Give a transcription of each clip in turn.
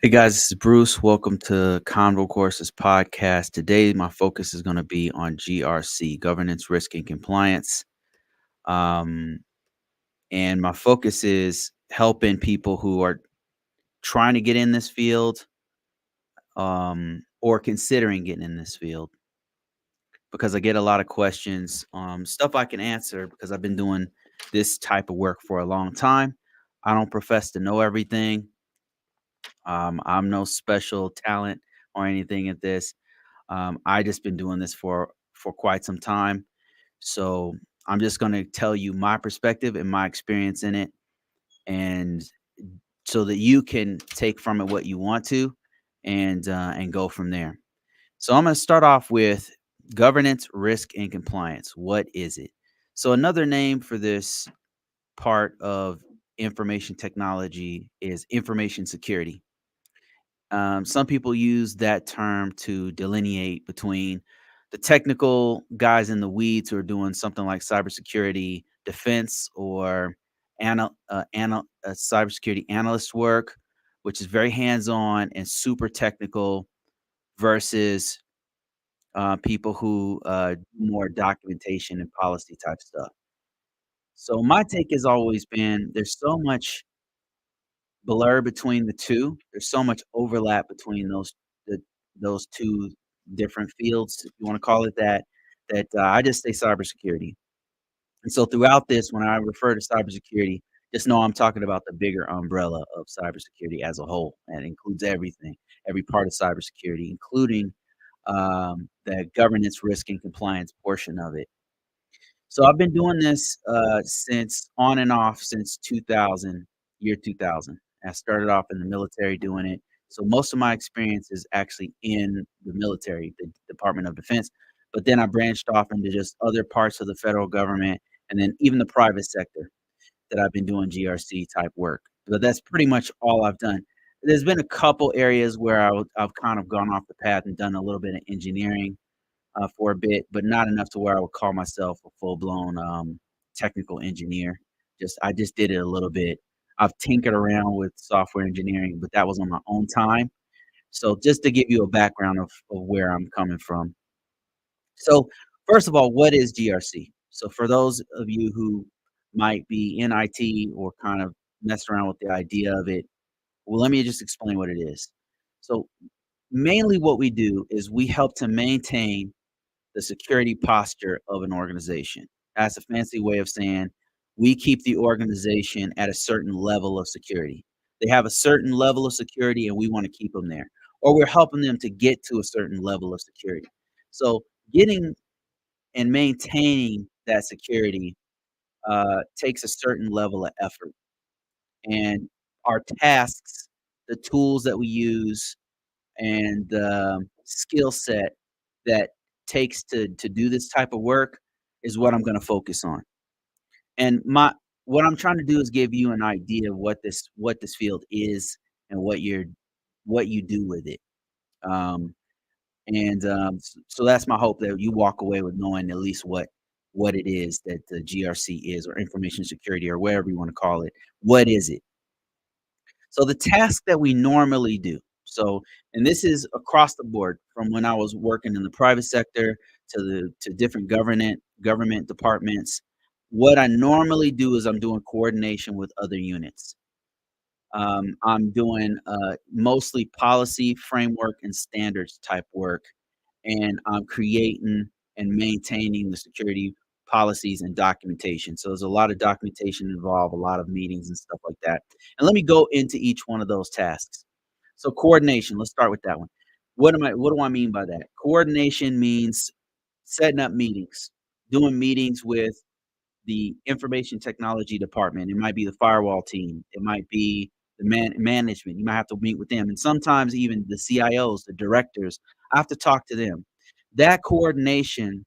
Hey guys, this is Bruce. Welcome to Convocourses podcast. Today, my focus is going to be on GRC, governance, risk, and compliance. Um, and my focus is helping people who are trying to get in this field or considering getting in this field because I get a lot of questions, stuff I can answer because I've been doing this type of work for a long time. I don't profess to know everything. I'm no special talent or anything at this. I just been doing this for quite some time, so I'm just going to tell you my perspective and my experience in it, and so that you can take from it what you want to, and go from there. So I'm going to start off with governance, risk, and compliance. What is it? So another name for this part of information technology is information security. Some people use that term to delineate between the technical guys in the weeds who are doing something like cybersecurity defense or cybersecurity analyst work, which is very hands-on and super technical, versus people who do more documentation and policy type stuff. So my take has always been there's so much blur between the 2. There's so much overlap between the those 2 different fields, if you wanna call it that, I just say cybersecurity. And so throughout this, when I refer to cybersecurity, just know I'm talking about the bigger umbrella of cybersecurity as a whole, and includes everything, every part of cybersecurity, including, the governance, risk, and compliance portion of it. So I've been doing this, since on and off since 2000, year 2000. I started off in the military doing it. So most of my experience is actually in the military, the Department of Defense. But then I branched off into just other parts of the federal government and then even the private sector that I've been doing GRC type work. But that's pretty much all I've done. There's been a couple areas where I've kind of gone off the path and done a little bit of engineering for a bit, but not enough to where I would call myself a full-blown, technical engineer. I just did it a little bit. I've tinkered around with software engineering, but that was on my own time. So just to give you a background of where I'm coming from. So, first of all, what is GRC? So for those of you who might be in IT or kind of mess around with the idea of it, well, let me just explain what it is. So mainly what we do is we help to maintain the security posture of an organization. That's a fancy way of saying we keep the organization at a certain level of security. They have a certain level of security and we want to keep them there, or we're helping them to get to a certain level of security. So, getting and maintaining that security takes a certain level of effort. And our tasks, the tools that we use, and the skill set that takes to do this type of work is what I'm gonna focus on. And my what I'm trying to do is give you an idea of what this field is and what you do with it. Um, so that's my hope that you walk away with knowing at least what it is that the GRC is, or information security, or whatever you wanna call it. What is it? So the task that we normally do. So, and this is across the board from when I was working in the private sector to different government departments. What I normally do is I'm doing coordination with other units. I'm doing mostly policy, framework, and standards type work, and I'm creating and maintaining the security policies and documentation. So there's a lot of documentation involved, a lot of meetings and stuff like that. And let me go into each one of those tasks. So coordination, let's start with that one. What do I mean by that? Coordination means setting up meetings, doing meetings with the information technology department. It might be the firewall team. It might be the management. You might have to meet with them, and sometimes even the CIOs, the directors. I have to talk to them. That coordination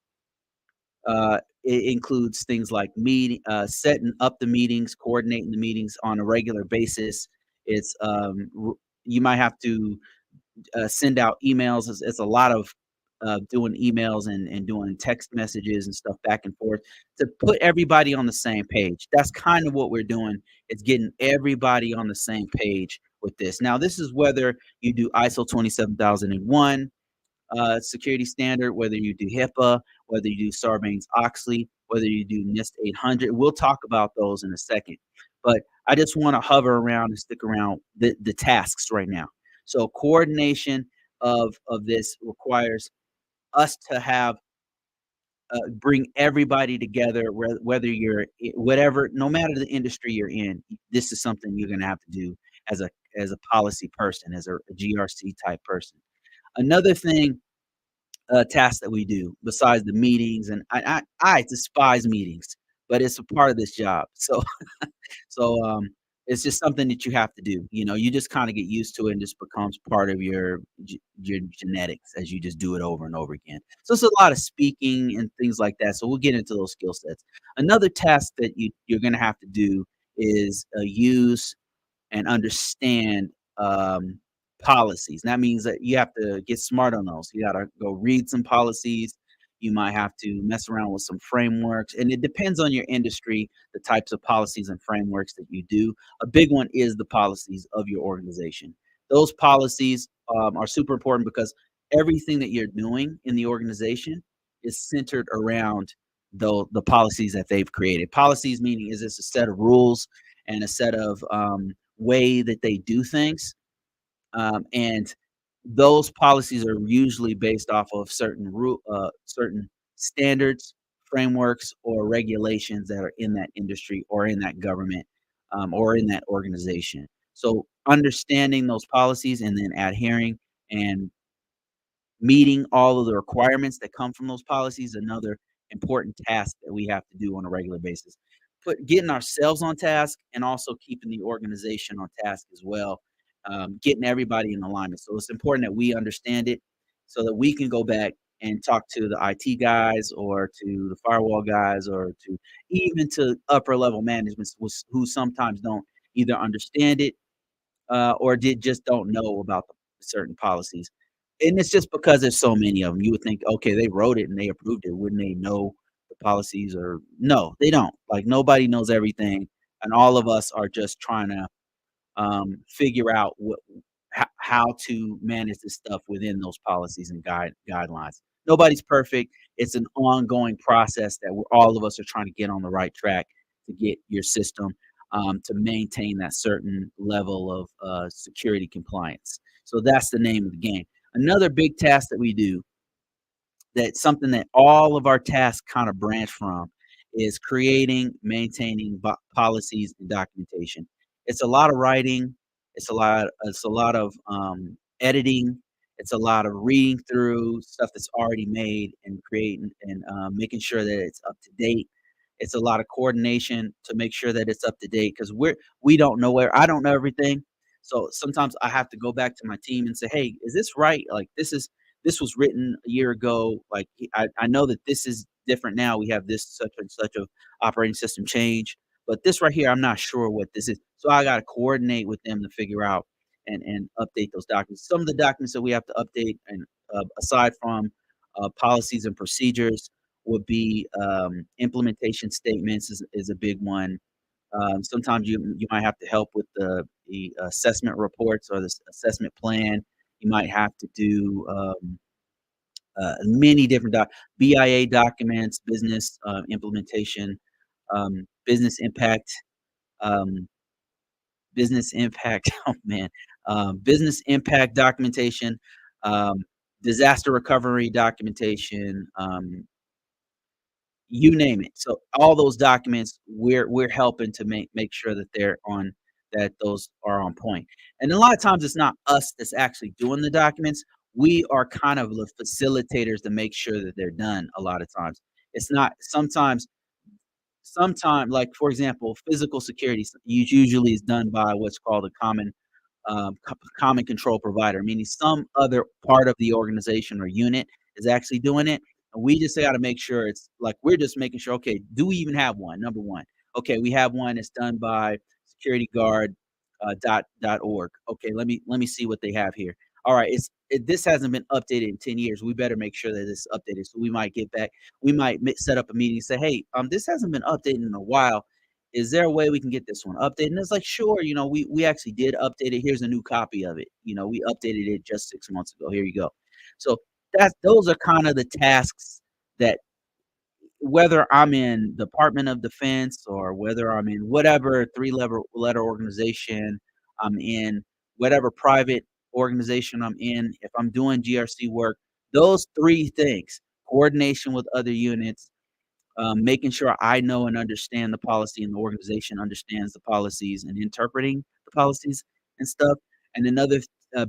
it includes things like setting up the meetings, coordinating the meetings on a regular basis. It's you might have to send out emails. It's a lot of doing emails and doing text messages and stuff back and forth to put everybody on the same page. That's kind of what we're doing. It's getting everybody on the same page with this. Now, this is whether you do ISO 27001 security standard, whether you do HIPAA, whether you do Sarbanes-Oxley, whether you do NIST 800. We'll talk about those in a second. But I just want to hover around and stick around the tasks right now. So coordination of this requires us to have bring everybody together, whether you're whatever, no matter the industry you're in. This is something you're going to have to do as a policy person, as a GRC type person. Another thing tasks that we do besides the meetings, and I despise meetings, but it's a part of this job. So it's just something that you have to do. You know, you just kind of get used to it and just becomes part of your genetics as you just do it over and over again. So it's a lot of speaking and things like that. So we'll get into those skill sets. Another task that you're going to have to do is use and understand policies. That means that you have to get smart on those. You got to go read some policies. You might have to mess around with some frameworks, and it depends on your industry, the types of policies and frameworks that you do. A big one is the policies of your organization. Those policies are super important because everything that you're doing in the organization is centered around the policies that they've created. Policies meaning is this a set of rules and a set of way that they do things, and those policies are usually based off of certain standards, frameworks, or regulations that are in that industry or in that government, or in that organization. So understanding those policies and then adhering and meeting all of the requirements that come from those policies, another important task that we have to do on a regular basis. Getting ourselves on task and also keeping the organization on task as well, getting everybody in alignment. So it's important that we understand it so that we can go back and talk to the IT guys or to the firewall guys or to even to upper level management who sometimes don't either understand it or did just don't know about the certain policies. And it's just because there's so many of them. You would think, okay, they wrote it and they approved it. Wouldn't they know the policies? Or no, they don't. Like nobody knows everything, and all of us are just trying to figure out how to manage this stuff within those policies and guidelines. Nobody's perfect. It's an ongoing process that all of us are trying to get on the right track to get your system to maintain that certain level of security compliance. So that's the name of the game. Another big task that we do, that's something that all of our tasks kind of branch from, is creating, maintaining policies and documentation. It's a lot of writing. It's a lot of editing. It's a lot of reading through stuff that's already made and creating and making sure that it's up to date. It's a lot of coordination to make sure that it's up to date because we don't know where I don't know everything. So sometimes I have to go back to my team and say, "Hey, is this right? Like this was written a year ago. Like I know that this is different now. We have this such and such of operating system change, but this right here, I'm not sure what this is. So I got to coordinate with them to figure out and update those documents. Some of the documents that we have to update, and aside from policies and procedures, would be implementation statements is a big one. Sometimes you might have to help with the assessment reports or the assessment plan. You might have to do many different BIA documents, business implementation, business impact, um, business impact. Oh man, business impact documentation, um, disaster recovery documentation. You name it. So all those documents, we're helping to make sure that those are on point. And a lot of times it's not us that's actually doing the documents. We are kind of the facilitators to make sure that they're done a lot of times. It's not sometimes like for example, physical security usually is done by what's called a common control provider, meaning some other part of the organization or unit is actually doing it. And we just got to make sure it's like we're just making sure, okay, do we even have one? Number one. Okay, we have one that's done by security guard dot org. Okay, let me see what they have here. All right, this hasn't been updated in 10 years. We better make sure that it's updated. So we might get back, we might set up a meeting and say, hey, this hasn't been updated in a while. is there a way we can get this one updated? And it's like, sure, we actually did update it. Here's a new copy of it. We updated it just 6 months ago. Here you go. So those are kind of the tasks that whether I'm in Department of Defense or whether I'm in whatever three letter organization I'm in, whatever private organization I'm in, if I'm doing GRC work, those 3 things, coordination with other units, making sure I know and understand the policy and the organization understands the policies and interpreting the policies and stuff. And another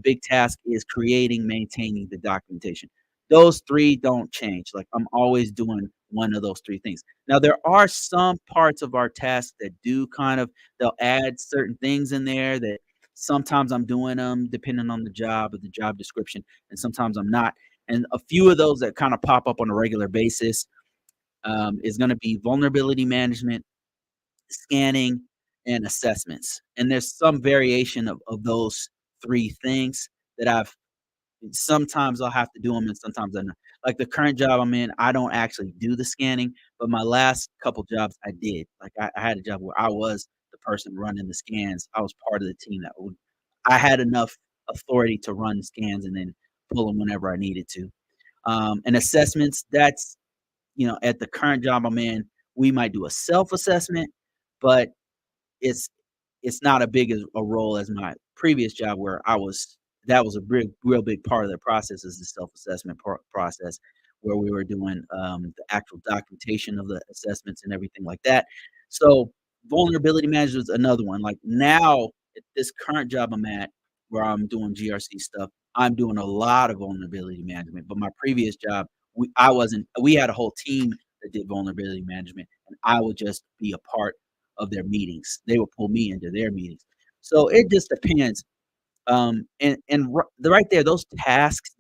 big task is creating, maintaining the documentation. Those 3 don't change. Like I'm always doing one of those 3 things. Now there are some parts of our task that do they'll add certain things in there that sometimes I'm doing them depending on the job or the job description, and sometimes I'm not. And a few of those that kind of pop up on a regular basis is going to be vulnerability management, scanning, and assessments. And there's some variation of those 3 things that sometimes I'll have to do them and sometimes I not. Like the current job I'm in, I don't actually do the scanning, but my last couple jobs I did. Like I had a job where I was the person running the scans. I was part of the team I had enough authority to run scans and then pull them whenever I needed to. And assessments, that's at the current job I'm in, we might do a self-assessment, but it's it's not a big as a role as my previous job where that was a real big part of the process is the self-assessment process where we were doing the actual documentation of the assessments and everything like that. So vulnerability management is another one. Like now at this current job I'm at where I'm doing GRC stuff, I'm doing a lot of vulnerability management. But my previous job, we had a whole team that did vulnerability management and I would just be a part of their meetings. They would pull me into their meetings. So it just depends. Right there, those tasks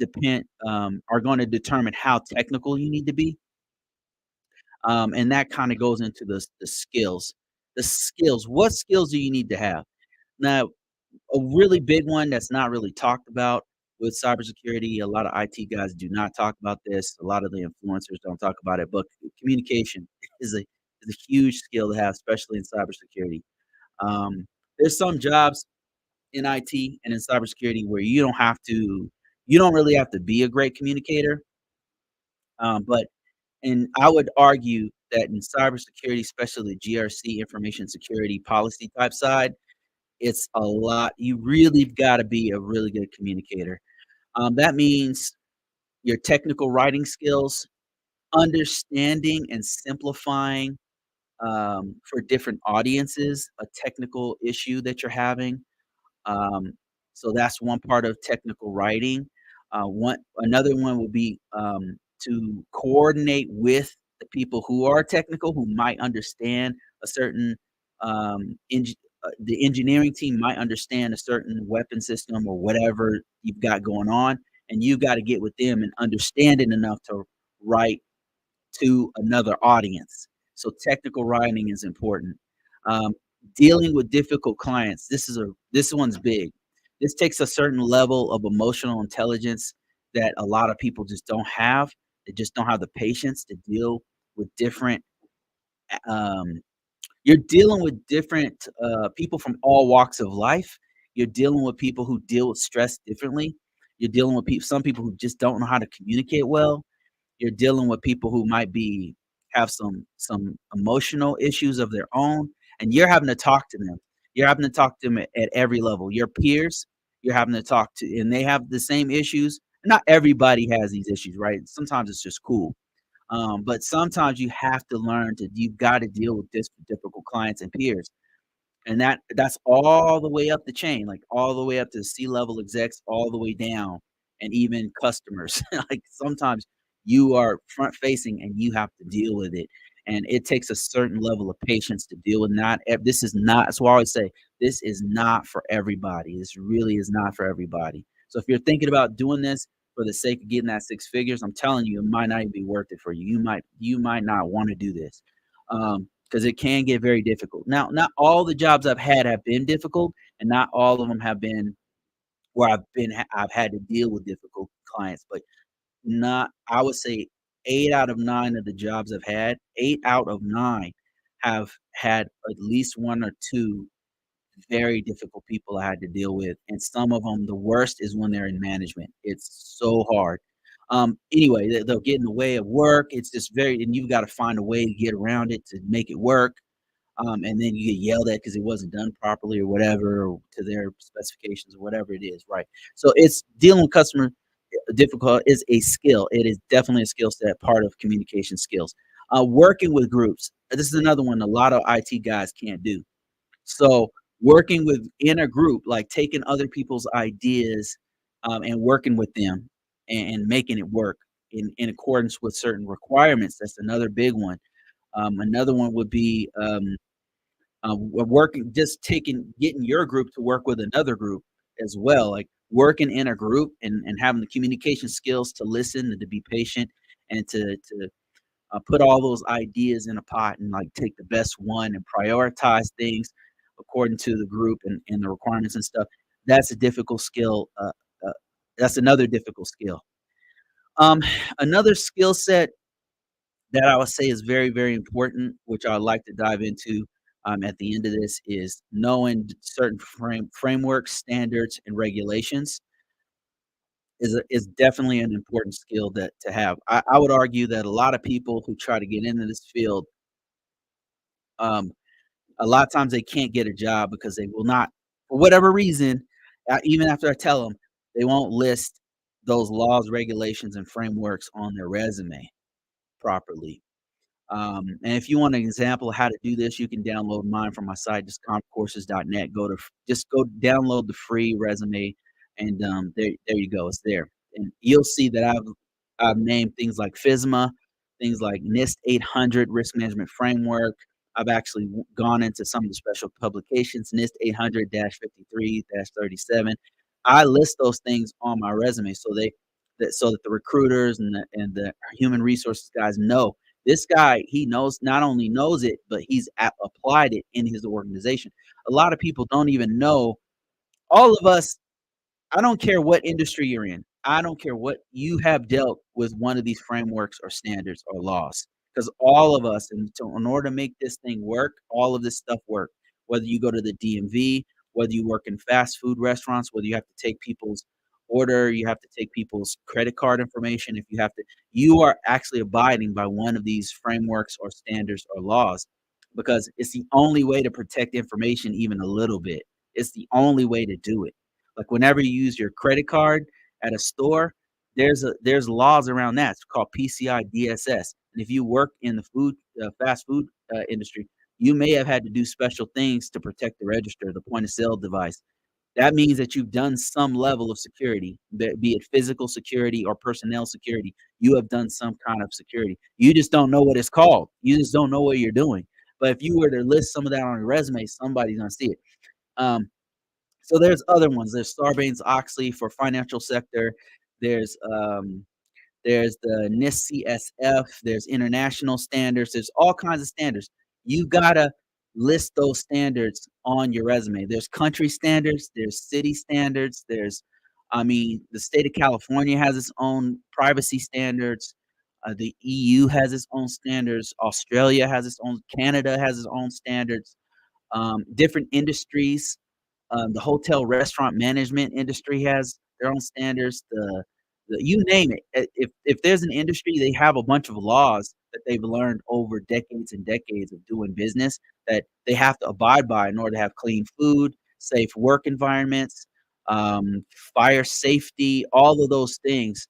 are going to determine how technical you need to be. And that kind of goes into the skills. The skills. What skills do you need to have? Now, a really big one that's not really talked about with cybersecurity. A lot of IT guys do not talk about this. A lot of the influencers don't talk about it. But communication is a huge skill to have, especially in cybersecurity. There's some jobs in IT and in cybersecurity where you don't really have to be a great communicator. But and I would argue that in cybersecurity, especially the GRC information security policy type side, it's a lot. You really got to be a really good communicator. That means your technical writing skills, understanding and simplifying for different audiences a technical issue that you're having. Um, so that's one part of technical writing. One Another one would be to coordinate with the people who are technical, who might understand a certain the engineering team might understand a certain weapon system or whatever you've got going on, and you got to get with them and understand it enough to write to another audience. So technical writing is important. Um, Dealing with difficult clients. This one's big. This takes a certain level of emotional intelligence that a lot of people just don't have. They just don't have the patience to deal with different um, you're dealing with different people from all walks of life. You're dealing with people who deal with stress differently. You're dealing with some people who just don't know how to communicate well. You're dealing with people who might be have some emotional issues of their own, and you're having to talk to them. You're having to talk to them at every level. Your peers, you're having to talk to, and they have the same issues. Not everybody has these issues, right? Sometimes it's just cool. But sometimes you've got to deal with this difficult clients and peers. And that's all the way up the chain, like all the way up to C-level execs, all the way down, and even customers. Like sometimes you are front facing and you have to deal with it. And it takes a certain level of patience to deal with this is not, that's why I always say this is not for everybody. This really is not for everybody. So if you're thinking about doing this for the sake of getting that 6 figures, I'm telling you, it might not even be worth it for you. You might not want to do this. Because it can get very difficult. Now, not all the jobs I've had have been difficult, and not all of them have been where I've had to deal with difficult clients, but not I would say 8 out of 9 of the jobs I've had, 8 out of 9 have had at least 1 or 2 very difficult people I had to deal with, and some of them, the worst is when they're in management. It's so hard. Anyway, they'll get in the way of work. It's just very and you've gotta find a way to get around it to make it work, and then you get yelled at because it wasn't done properly or whatever, or to their specifications or whatever it is, right? So it's dealing with customer difficult is a skill. It is definitely a skill set, part of communication skills. Working with groups. This is another one a lot of IT guys can't do. So, working with in a group, like taking other people's ideas, and working with them and making it work in accordance with certain requirements, that's another big one. Another one would be, working just taking getting your group to work with another group as well, like, working in a group and having the communication skills to listen and to be patient and to put all those ideas in a pot and like take the best one and prioritize things according to the group and the requirements and stuff. That's a difficult skill. Uh, that's another difficult skill. Um, Another skill set that I would say is very, very important, which I would like to dive into at the end of this, is knowing certain frameworks, standards, and regulations is definitely an important skill that to have. I would argue that a lot of people who try to get into this field, um, a lot of times they can't get a job because they will not, for whatever reason, even after I tell them, they won't list those laws, regulations, and frameworks on their resume properly. And if you want an example of how to do this, you can download mine from my site, just convocourses.net. Just go download the free resume, and there you go. It's there, and you'll see that I've named things like FISMA, things like NIST 800 Risk Management Framework. I've actually gone into some of the special publications, NIST 800-53-37. I list those things on my resume so that the recruiters and the human resources guys know this guy, he knows not only knows it, but he's applied it in his organization. A lot of people don't even know. All of us, I don't care what industry you're in. I don't care what you have dealt with one of these frameworks or standards or laws, because all of us, in order to make this thing work, all of this stuff work. Whether you go to the DMV, whether you work in fast food restaurants, whether you have to take people's order, you have to take people's credit card information. If you have to, you are actually abiding by one of these frameworks or standards or laws, because it's the only way to protect information even a little bit. It's the only way to do it. Like, whenever you use your credit card at a store, there's laws around that. It's called PCI DSS, and if you work in the fast food, industry, you may have had to do special things to protect the register, the point of sale device. That means that you've done some level of security, be it physical security or personnel security. You have done some kind of security. You just don't know what it's called. You just don't know what you're doing. But if you were to list some of that on your resume, somebody's gonna see it. Um, so there's other ones. There's Sarbanes-Oxley for financial sector. There's, there's the NIST CSF, there's international standards, there's all kinds of standards. You gotta list those standards on your resume. There's country standards, there's city standards, I mean, the state of California has its own privacy standards. The EU has its own standards. Australia has its own. Canada has its own standards. Different industries, the hotel restaurant management industry has their own standards. The you name it. If there's an industry, they have a bunch of laws that they've learned over decades and decades of doing business that they have to abide by in order to have clean food, safe work environments, um, fire safety, all of those things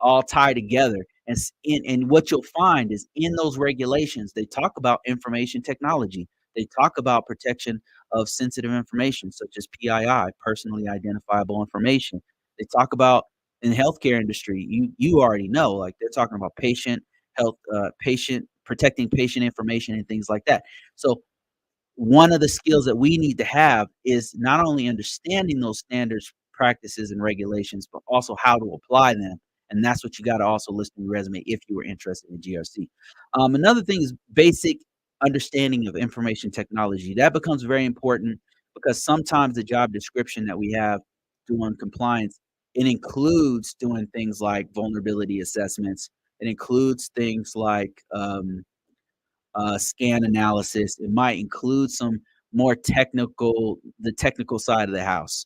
all tie together. And what you'll find is in those regulations, they talk about information technology. They talk about protection of sensitive information, such as PII, personally identifiable information. They talk about in the healthcare industry, you already know, like they're talking about patient protecting patient information and things like that. So one of the skills that we need to have is not only understanding those standards, practices, and regulations, but also how to apply them. And that's what you got to also list in your resume if you were interested in GRC. Another thing is basic understanding of information technology. That becomes very important because sometimes the job description that we have doing compliance, it includes doing things like vulnerability assessments. It includes things like scan analysis. It might include some more the technical side of the house.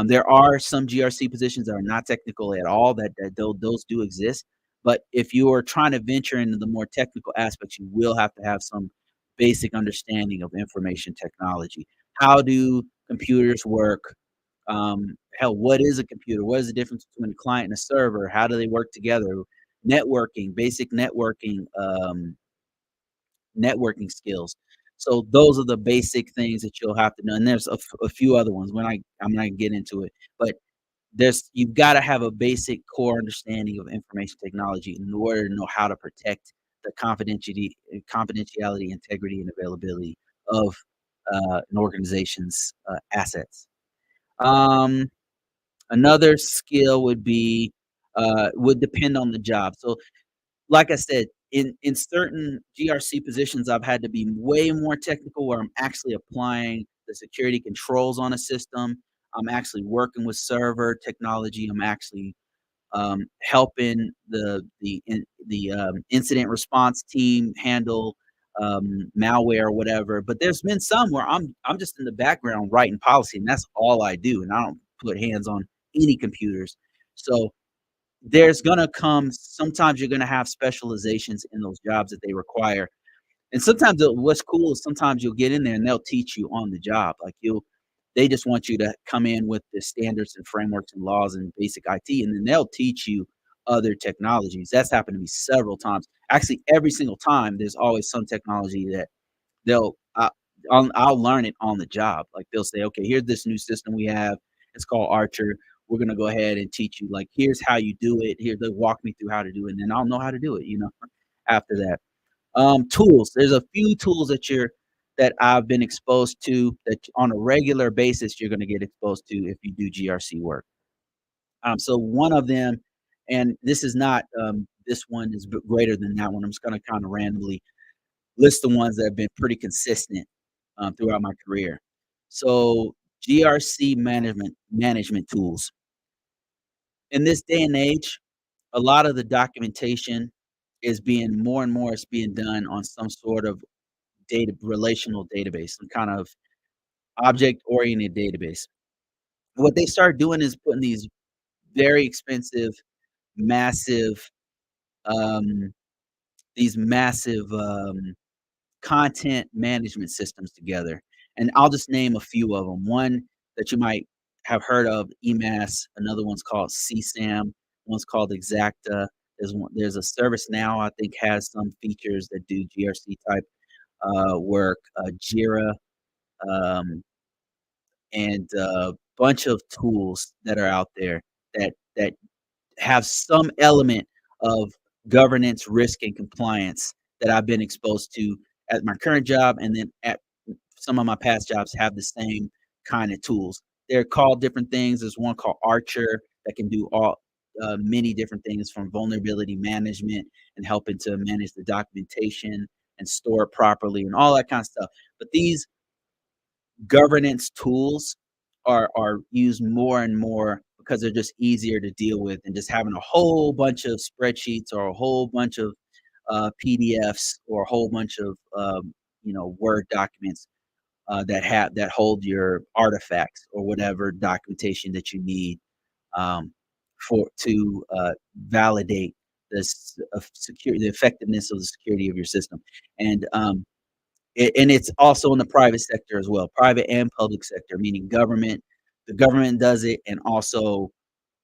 There are some GRC positions that are not technical at all, those do exist. But if you are trying to venture into the more technical aspects, you will have to have some basic understanding of information technology. How do computers work? Hell, what is a computer? What is the difference between a client and a server? How do they work together? Networking, basic networking skills. So those are the basic things that you'll have to know, and there's a few other ones. I'm not gonna get into it, but you've gotta have a basic core understanding of information technology in order to know how to protect the confidentiality, integrity, and availability of, an organization's, assets. Um, Another skill would depend on the job. So like I said, in certain GRC positions, I've had to be way more technical where I'm actually applying the security controls on a system. I'm actually working with server technology. I'm actually helping incident response team handle malware or whatever. But there's been some where I'm just in the background writing policy, and that's all I do, and I don't put hands on any computers. So there's gonna come sometimes you're gonna have specializations in those jobs that they require, and sometimes what's cool is sometimes you'll get in there and they'll teach you on the job, like, they just want you to come in with the standards and frameworks and laws and basic IT, and then they'll teach you other technologies. That's happened to me several times. Actually, every single time, there's always some technology that they'll I'll learn it on the job. Like, they'll say, "Okay, here's this new system we have. It's called Archer. We're gonna go ahead and teach you, like, here's how you do it. Here, they'll walk me through how to do it, and then I'll know how to do it, after that. Tools. There's a few tools that I've been exposed to that on a regular basis you're gonna get exposed to if you do GRC work. So one of them, and this is not, this one is greater than that one. I'm just gonna kinda randomly list the ones that have been pretty consistent, throughout my career. So, GRC management tools. In this day and age, a lot of the documentation is being more and more it's being done on some sort of relational database, some kind of object-oriented database. What they start doing is putting these very expensive, massive, um, these massive content management systems together, and I'll just name a few of them. One that you might have heard of, EMAS, another one's called CSAM, one's called Exacta. There's a ServiceNow, I think, has some features that do GRC type, work, Jira, um, and a bunch of tools that are out there that have some element of governance, risk, and compliance that I've been exposed to at my current job, and then at some of my past jobs have the same kind of tools. They're called different things. There's one called Archer that can do many different things from vulnerability management and helping to manage the documentation and store it properly and all that kind of stuff. But these governance tools are used more and more because they're just easier to deal with than just having a whole bunch of spreadsheets or a whole bunch of PDFs or a whole bunch of Word documents that hold your artifacts or whatever documentation that you need for to validate the effectiveness of the security of your system. And and it's also in the private sector as well, private and public sector, meaning government. The government does it, and also,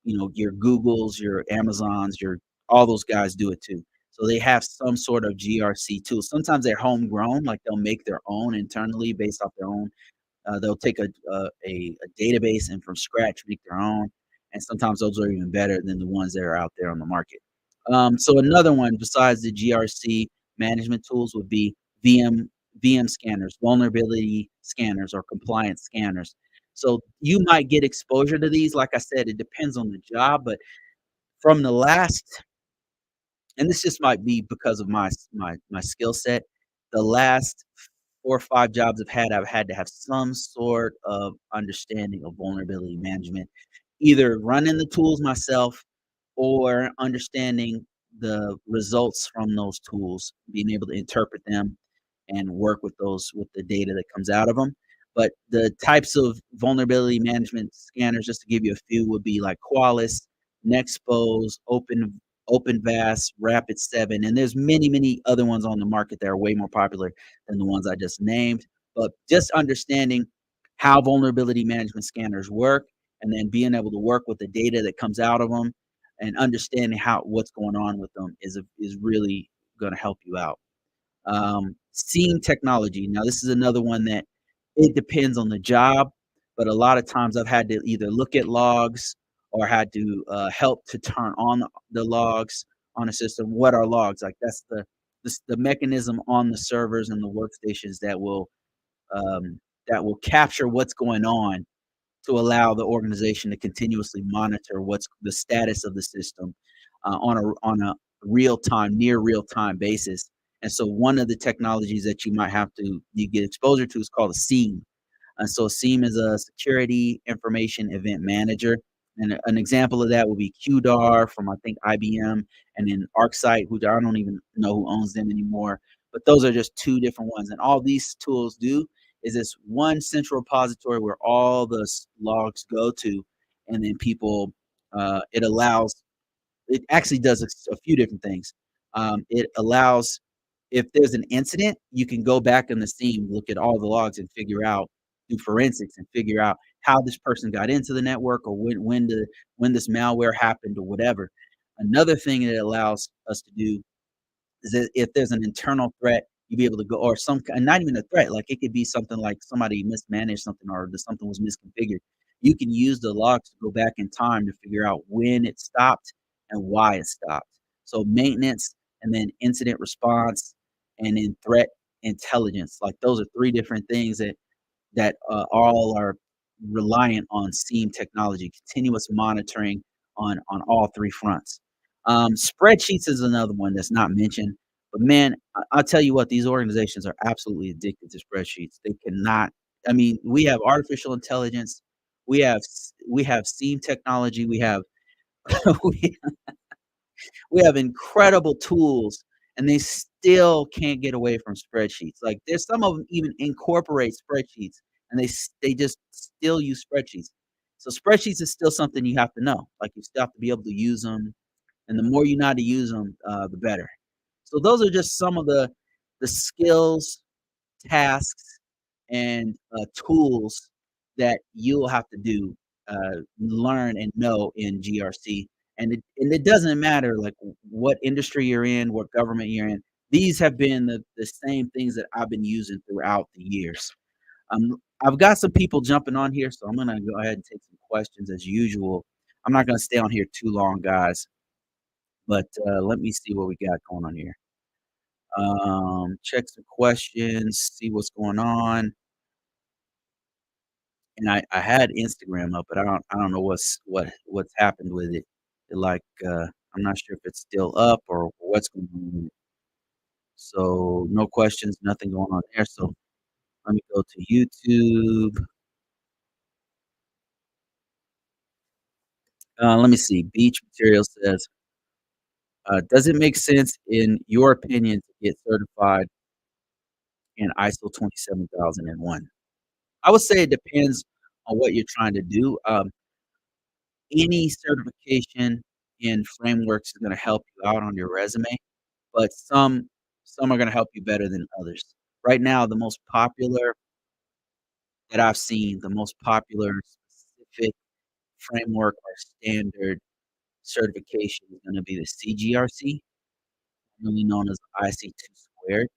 your Googles, your Amazons, your all those guys do it too. So they have some sort of GRC tool. Sometimes they're homegrown, like they'll make their own internally based off their own. They'll take a database and from scratch make their own, and sometimes those are even better than the ones that are out there on the market. So another one besides the GRC management tools would be VM scanners, vulnerability scanners, or compliance scanners. So you might get exposure to these. Like I said, it depends on the job, but from the last, and this just might be because of my skill set, the last 4 or 5 jobs I've had to have some sort of understanding of vulnerability management, either running the tools myself or understanding the results from those tools, being able to interpret them, and work with those with the data that comes out of them. But the types of vulnerability management scanners, just to give you a few, would be like Qualys, Nexpose, OpenVAS, Rapid7, and there's many, many other ones on the market that are way more popular than the ones I just named. But just understanding how vulnerability management scanners work, and then being able to work with the data that comes out of them, and understanding how what's going on with them is really going to help you out. Seeing technology. Now, this is another one that it depends on the job, but a lot of times I've had to either look at logs or had to help to turn on the logs on a system. What are logs? Like that's the mechanism on the servers and the workstations that will capture what's going on to allow the organization to continuously monitor what's the status of the system on a real time, near real time basis. And so, one of the technologies that you get exposure to is called a SIEM. And so, SIEM is a security information event manager. And an example of that would be QDAR from I think IBM, and then ArcSight, who I don't even know who owns them anymore. But those are just two different ones. And all these tools do is this one central repository where all the logs go to, and then people, it allows, it actually does a few different things. It allows, if there's an incident, you can go back in the scene, look at all the logs, and figure out, do forensics, and figure out how this person got into the network, or when this malware happened, or whatever. Another thing that it allows us to do is that if there's an internal threat, you'd be able to go, or not even a threat, like it could be something like somebody mismanaged something, or something was misconfigured. You can use the logs to go back in time to figure out when it stopped and why it stopped. So maintenance, and then incident response, and then threat intelligence. Like those are three different things that all are reliant on SIEM technology, continuous monitoring on all three fronts. Spreadsheets is another one that's not mentioned, but man, I'll tell you what, these organizations are absolutely addicted to spreadsheets. They cannot. I mean, we have artificial intelligence, we have SIEM technology, we have we we have incredible tools, and they still can't get away from spreadsheets. Like, there's some of them even incorporate spreadsheets, and they just still use spreadsheets. So spreadsheets is still something you have to know. Like, you still have to be able to use them, and the more you know how to use them, the better. So those are just some of the skills, tasks, and tools that you'll have to learn and know in GRC. And it doesn't matter like what industry you're in, what government you're in. These have been the same things that I've been using throughout the years. I've got some people jumping on here, so I'm gonna go ahead and take some questions as usual. I'm not gonna stay on here too long, guys, but let me see what we got going on here. Check some questions, see what's going on. And I had Instagram up, but I don't know what's happened with it. Like, I'm not sure if it's still up or what's going on with it. So, no questions, nothing going on there, so let me go to YouTube. Let me see, Beach Material says, "Does it make sense, in your opinion, to get certified in ISO 27001?" I would say it depends on what you're trying to do. Any certification in frameworks is gonna help you out on your resume, but some are gonna help you better than others. Right now, the most popular that I've seen, the most popular specific framework or standard certification is gonna be the CGRC, commonly known as IC2 squared,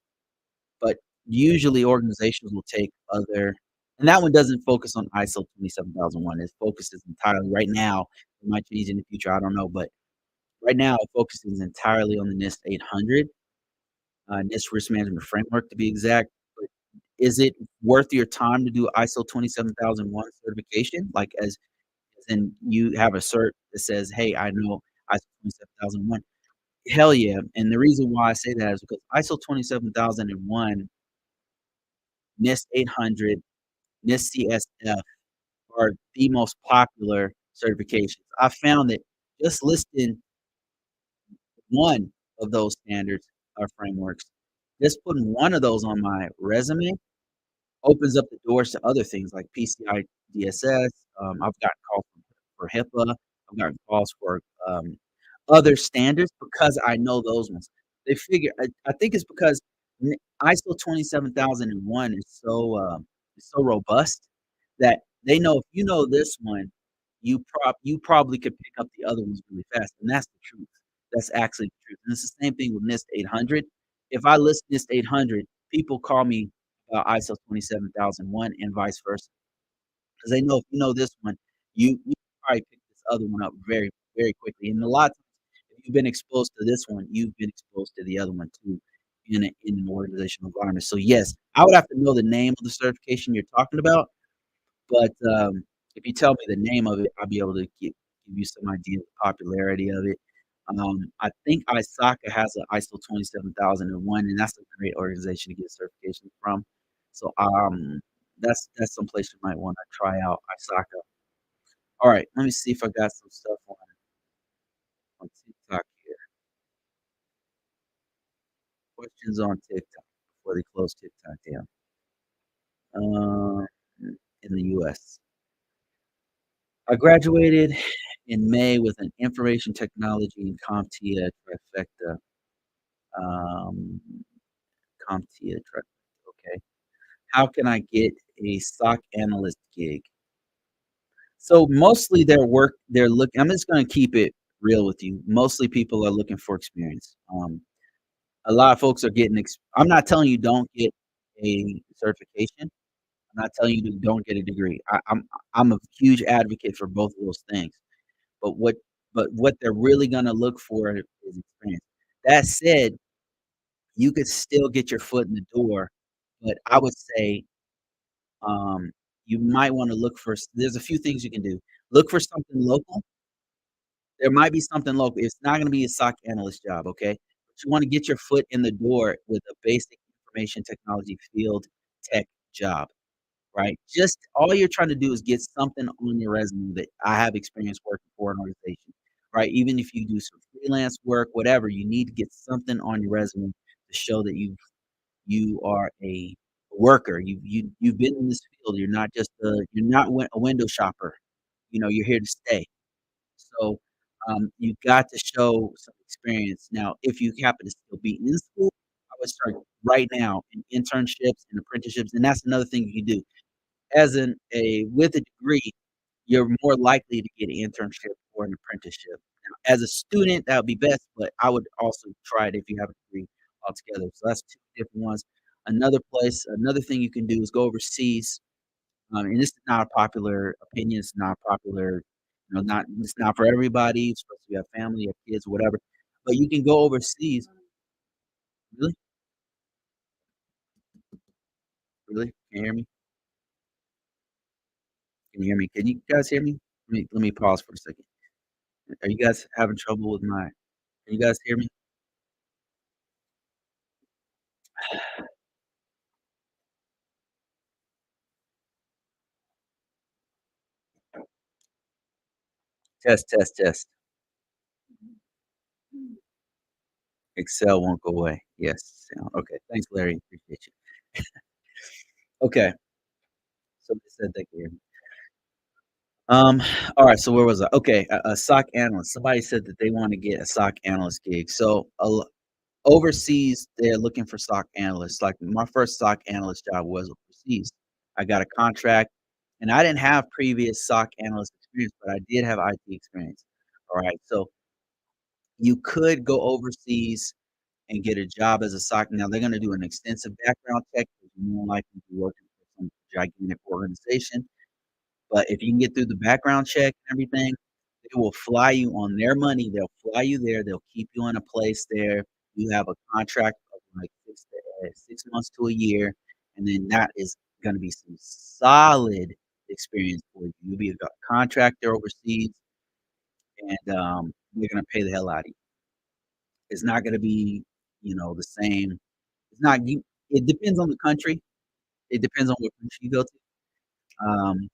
but usually organizations will take other, and that one doesn't focus on ISO 27001, it focuses entirely right now, it might change in the future, I don't know, but right now it focuses entirely on the NIST 800, NIST Risk Management Framework to be exact. But is it worth your time to do ISO 27001 certification? Like, as in you have a cert that says, "Hey, I know ISO 27001." Hell yeah, and the reason why I say that is because ISO 27001, NIST 800, NIST CSF are the most popular certifications. I found that just listing one of those standards or frameworks Just putting one of those on my resume opens up the doors to other things like PCI DSS. I've gotten calls for HIPAA. I've gotten calls for, other standards because I know those ones. They figure I think it's because N ISO 27001 is so robust that they know if you know this one, you probably could pick up the other ones really fast, and that's the truth. That's actually the truth, and it's the same thing with NIST 800. If I list NIST 800, people call me ISO 27001 and vice versa, because they know if you know this one, you probably pick this other one up very, very quickly, and a lot of times, if you've been exposed to this one, you've been exposed to the other one too in an organizational environment. So, yes, I would have to know the name of the certification you're talking about, but, if you tell me the name of it, I'll be able to give you some idea of the popularity of it. I think ISACA has a ISO 27001, and that's a great organization to get certification from. So, that's someplace you might wanna try out, ISACA. Alright, let me see if I got some stuff on TikTok here. Questions on TikTok before they close TikTok down. Um, in the US. I graduated in May with an information technology and CompTIA trifecta. Um, CompTIA trifecta, okay. How can I get a SOC analyst gig? So, mostly they're looking. I'm just gonna keep it real with you. Mostly people are looking for experience. A lot of folks are getting I'm not telling you don't get a certification. I'm not telling you to don't get a degree. I'm a huge advocate for both of those things. But what they're really gonna look for is experience. That said, you could still get your foot in the door, but I would say, um, you might wanna look for there's a few things you can do. Look for something local. There might be something local. It's not gonna be a SOC analyst job, okay? But you wanna get your foot in the door with a basic information technology field tech job. Right? Just all you're trying to do is get something on your resume that I have experience working for an organization, right? Even if you do some freelance work, whatever, you need to get something on your resume to show that you are a worker. You've been in this field. You're not just you're not a window shopper. You know, you're here to stay. So you got to show some experience. Now, if you happen to still be in school, I would start right now in internships and apprenticeships, and that's another thing you can do as with a degree, you're more likely to get an internship or an apprenticeship. Now, as a student, that would be best, but I would also try it if you have a degree altogether. So that's 2 different ones. Another thing you can do is go overseas, and this is not a popular opinion, it's not popular, not it's not for everybody, especially if you have family, you have kids, whatever, but you can go overseas. Really? Really? Can you hear me? Can you hear me? Can you guys hear me? Let me pause for a second. Are you guys having trouble with my can you guys hear me? Test, test, test. Excel won't go away. Yes. Okay. Thanks, Larry. Appreciate you. Okay. Somebody said they could hear me. Um, alright, so where was I? Okay, a SOC analyst. Somebody said that they wanna get a SOC analyst gig. So, overseas, they're looking for SOC analysts. Like, my first SOC analyst job was overseas. I got a contract, and I didn't have previous SOC analyst experience, but I did have IT experience. Alright, so you could go overseas and get a job as a SOC. Now they're gonna do an extensive background check because you're more likely to be working for some gigantic organization. But if you can get through the background check and everything, they will fly you on their money. They'll fly you there. They'll keep you in a place there. You have a contract of like 6 months to a year, and then that is gonna be some solid experience for you. You'll be a contractor overseas, and they're gonna pay the hell out of you. It's not gonna be, the same. It's not you it depends on the country. It depends on what country you go to.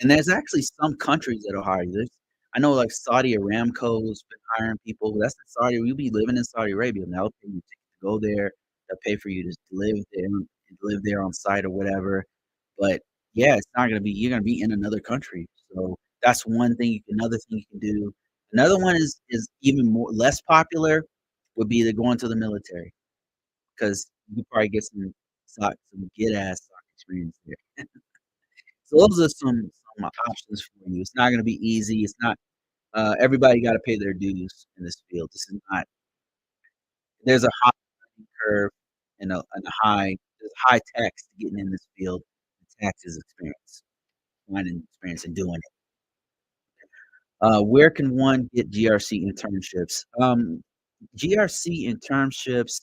And there's actually some countries that'll hire you. I know, like, Saudi Aramco's been hiring people. That's in Saudi you'll be living in Saudi Arabia, and they'll pay you to go there. They'll pay for you to live there on site or whatever, but, yeah, it's not gonna be you're gonna be in another country, so that's one thing another thing you can do. Another one is even more less popular would be to go into the military, 'cause you probably get some good ass SOC experience there. So those are some options for you. It's not gonna be easy, it's not everybody gotta pay their dues in this field. This is not there's a high learning curve and a there's high tax to getting in this field. The tax is experience, finding experience and doing it. Where can one get GRC internships? GRC internships,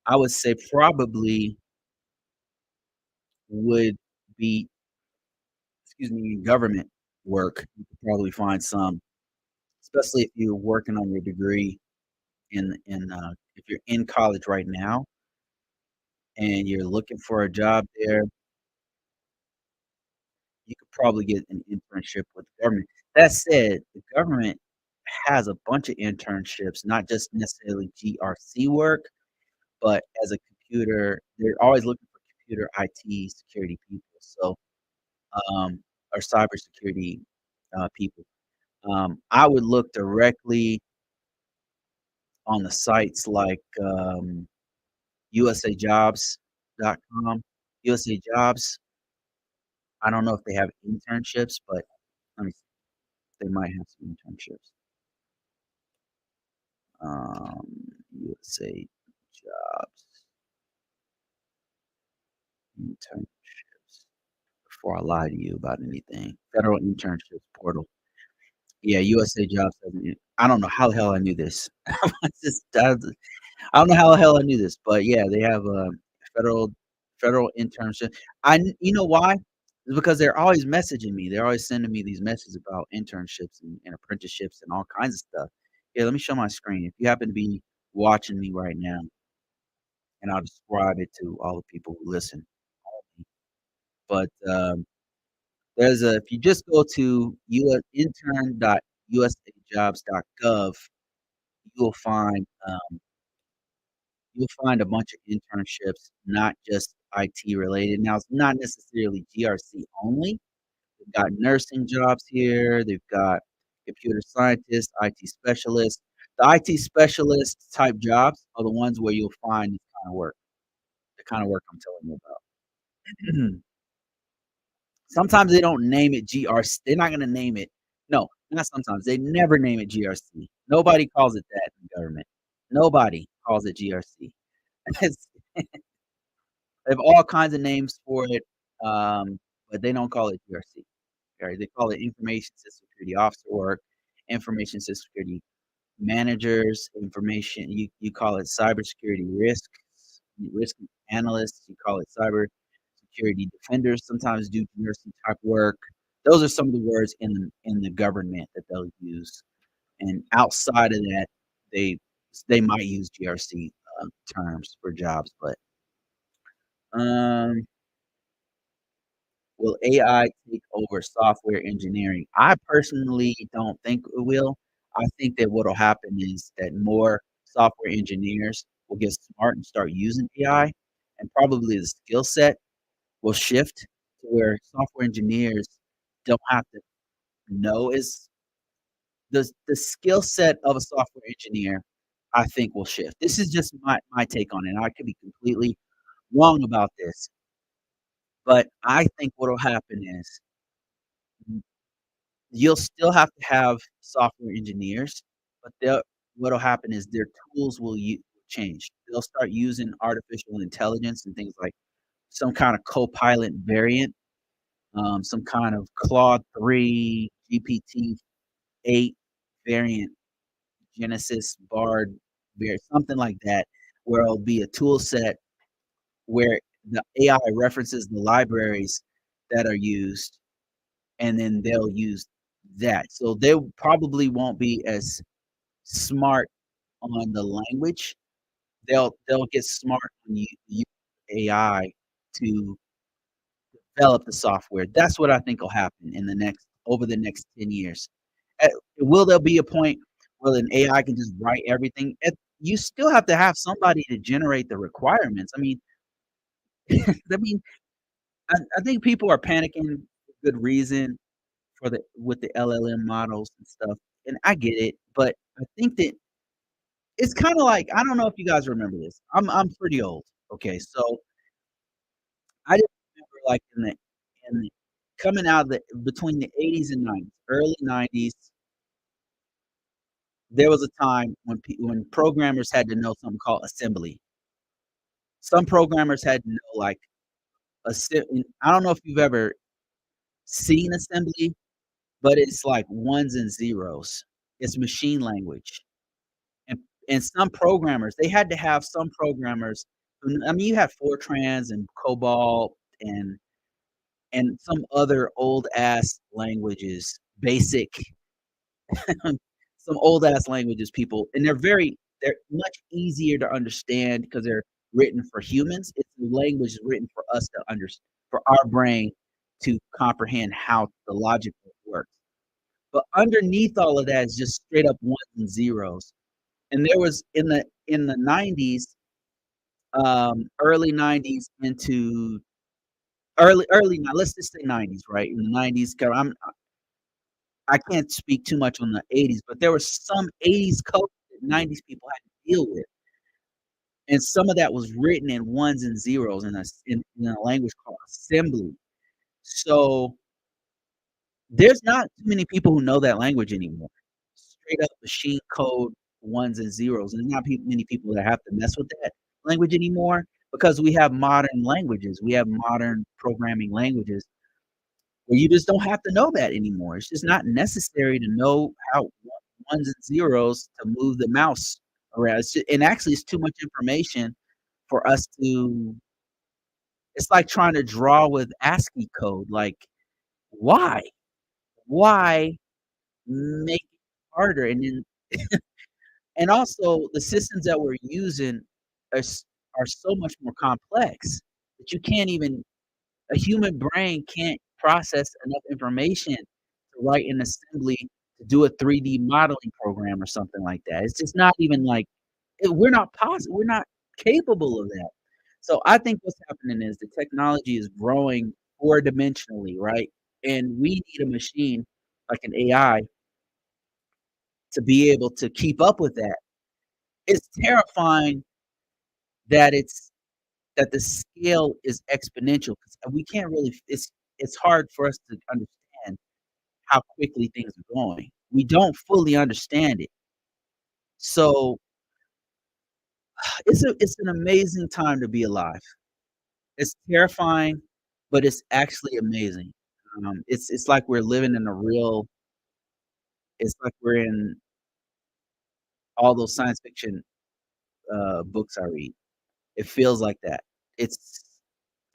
I would say probably would be, excuse me, government work. You could probably find some, especially if you're working on your degree if you're in college right now and you're looking for a job there, you could probably get an internship with the government. That said, the government has a bunch of internships, not just necessarily GRC work, but as a they're always looking for computer IT security people, so, or cybersecurity, people. I would look directly on the sites like, usajobs.com. USA Jobs, I don't know if they have internships, but let me see, they might have some internships. USA Jobs internships. Before I lie to you about anything, Federal Internships Portal. Yeah, USA Jobs doesn't I don't know how the hell I knew this. I just I don't know how the hell I knew this, but yeah, they have a federal federal internship. You know why? It's because they're always messaging me. They're always sending me these messages about internships and apprenticeships and all kinds of stuff. Yeah, let me show my screen. If you happen to be watching me right now, and I'll describe it to all the people who listen. But there's a if you just go to intern.usajobs.gov, you'll find you'll find a bunch of internships, not just IT related. Now, it's not necessarily GRC only. They've got nursing jobs here. They've got computer scientists, IT specialists. The IT specialist type jobs are the ones where you'll find this kind of work, the kind of work I'm telling you about. Sometimes they don't name it GRC. They're not gonna name it. No, not sometimes. They never name it GRC. Nobody calls it that in government. Nobody calls it GRC. It's they have all kinds of names for it, but they don't call it GRC. Right? They call it Information System Security Officer work, Information System Security Managers, information. You call it cybersecurity risk analysts. You call it cyber security defenders. Sometimes do nursing type work. Those are some of the words in the government that they'll use. And outside of that, they they might use GRC terms for jobs, but um will AI take over software engineering? I personally don't think it will. I think that what'll happen is that more software engineers will get smart and start using AI, and probably the skill set will shift to where software engineers don't have to know is the skill set of a software engineer, I think will shift. This is just my take on it. I could be completely wrong about this, but I think what'll happen is you'll still have to have software engineers, but what'll happen is their tools will change. They'll start using artificial intelligence and things like some kind of Copilot variant, some kind of Claude 3, GPT-8 variant, Genesis, Bard variant, something like that, where it'll be a tool set where the AI references the libraries that are used and then they'll use that. So they probably won't be as smart on the language. They'll get smart when you use AI to develop the software. That's what I think will happen in the next over the next 10 years. Will there be a point where an AI can just write everything? you still have to have somebody to generate the requirements. I mean I mean, I think people are panicking for good reason for the with the LLM models and stuff, and I get it, but I think that it's kinda like I don't know if you guys remember this. I'm pretty old, okay, so I just remember, like, in the coming out of the between the '80s and '90s, early '90s, there was a time when programmers had to know something called assembly. Some programmers had to know, like, I don't know if you've ever seen assembly, but it's like ones and zeros. It's machine language. And and some programmers, they had to have some programmers who I mean, you had Fortrans and COBOL and some other old ass languages, BASIC, some old ass languages, people, and they're much easier to understand because they're written for humans. It's a language written for us to understand, for our brain to comprehend how the logic works. But underneath all of that is just straight up ones and zeros. And there was in the '90s, early '90s into let's just say '90s, right? In the '90s, 'cause I can't speak too much on the '80s, but there was some '80s code that '90s people had to deal with, and some of that was written in ones and zeros in a language called assembly. So, there's not too many people who know that language anymore. Straight up machine code ones and zeros, and there's not many people that have to mess with that language anymore because we have modern languages. We have modern programming languages where you just don't have to know that anymore. It's just not necessary to know how ones and zeros to move the mouse around. And actually, it's too much information for us to. It's like trying to draw with ASCII code. Like, why? Why make it harder? And also, the systems that we're using are so much more complex that you can't even a human brain can't process enough information to write an assembly to do a 3D modeling program or something like that. It's just not even like we're not capable of that. So I think what's happening is the technology is growing four-dimensionally, right? And we need a machine like an AI to be able to keep up with that. It's terrifying that the scale is exponential 'cause we can't really it's hard for us to understand how quickly things are going. We don't fully understand it. So, it's an amazing time to be alive. It's terrifying, but it's actually amazing. It's like we're living in a real it's like we're in all those science fiction, books I read. It feels like that. It's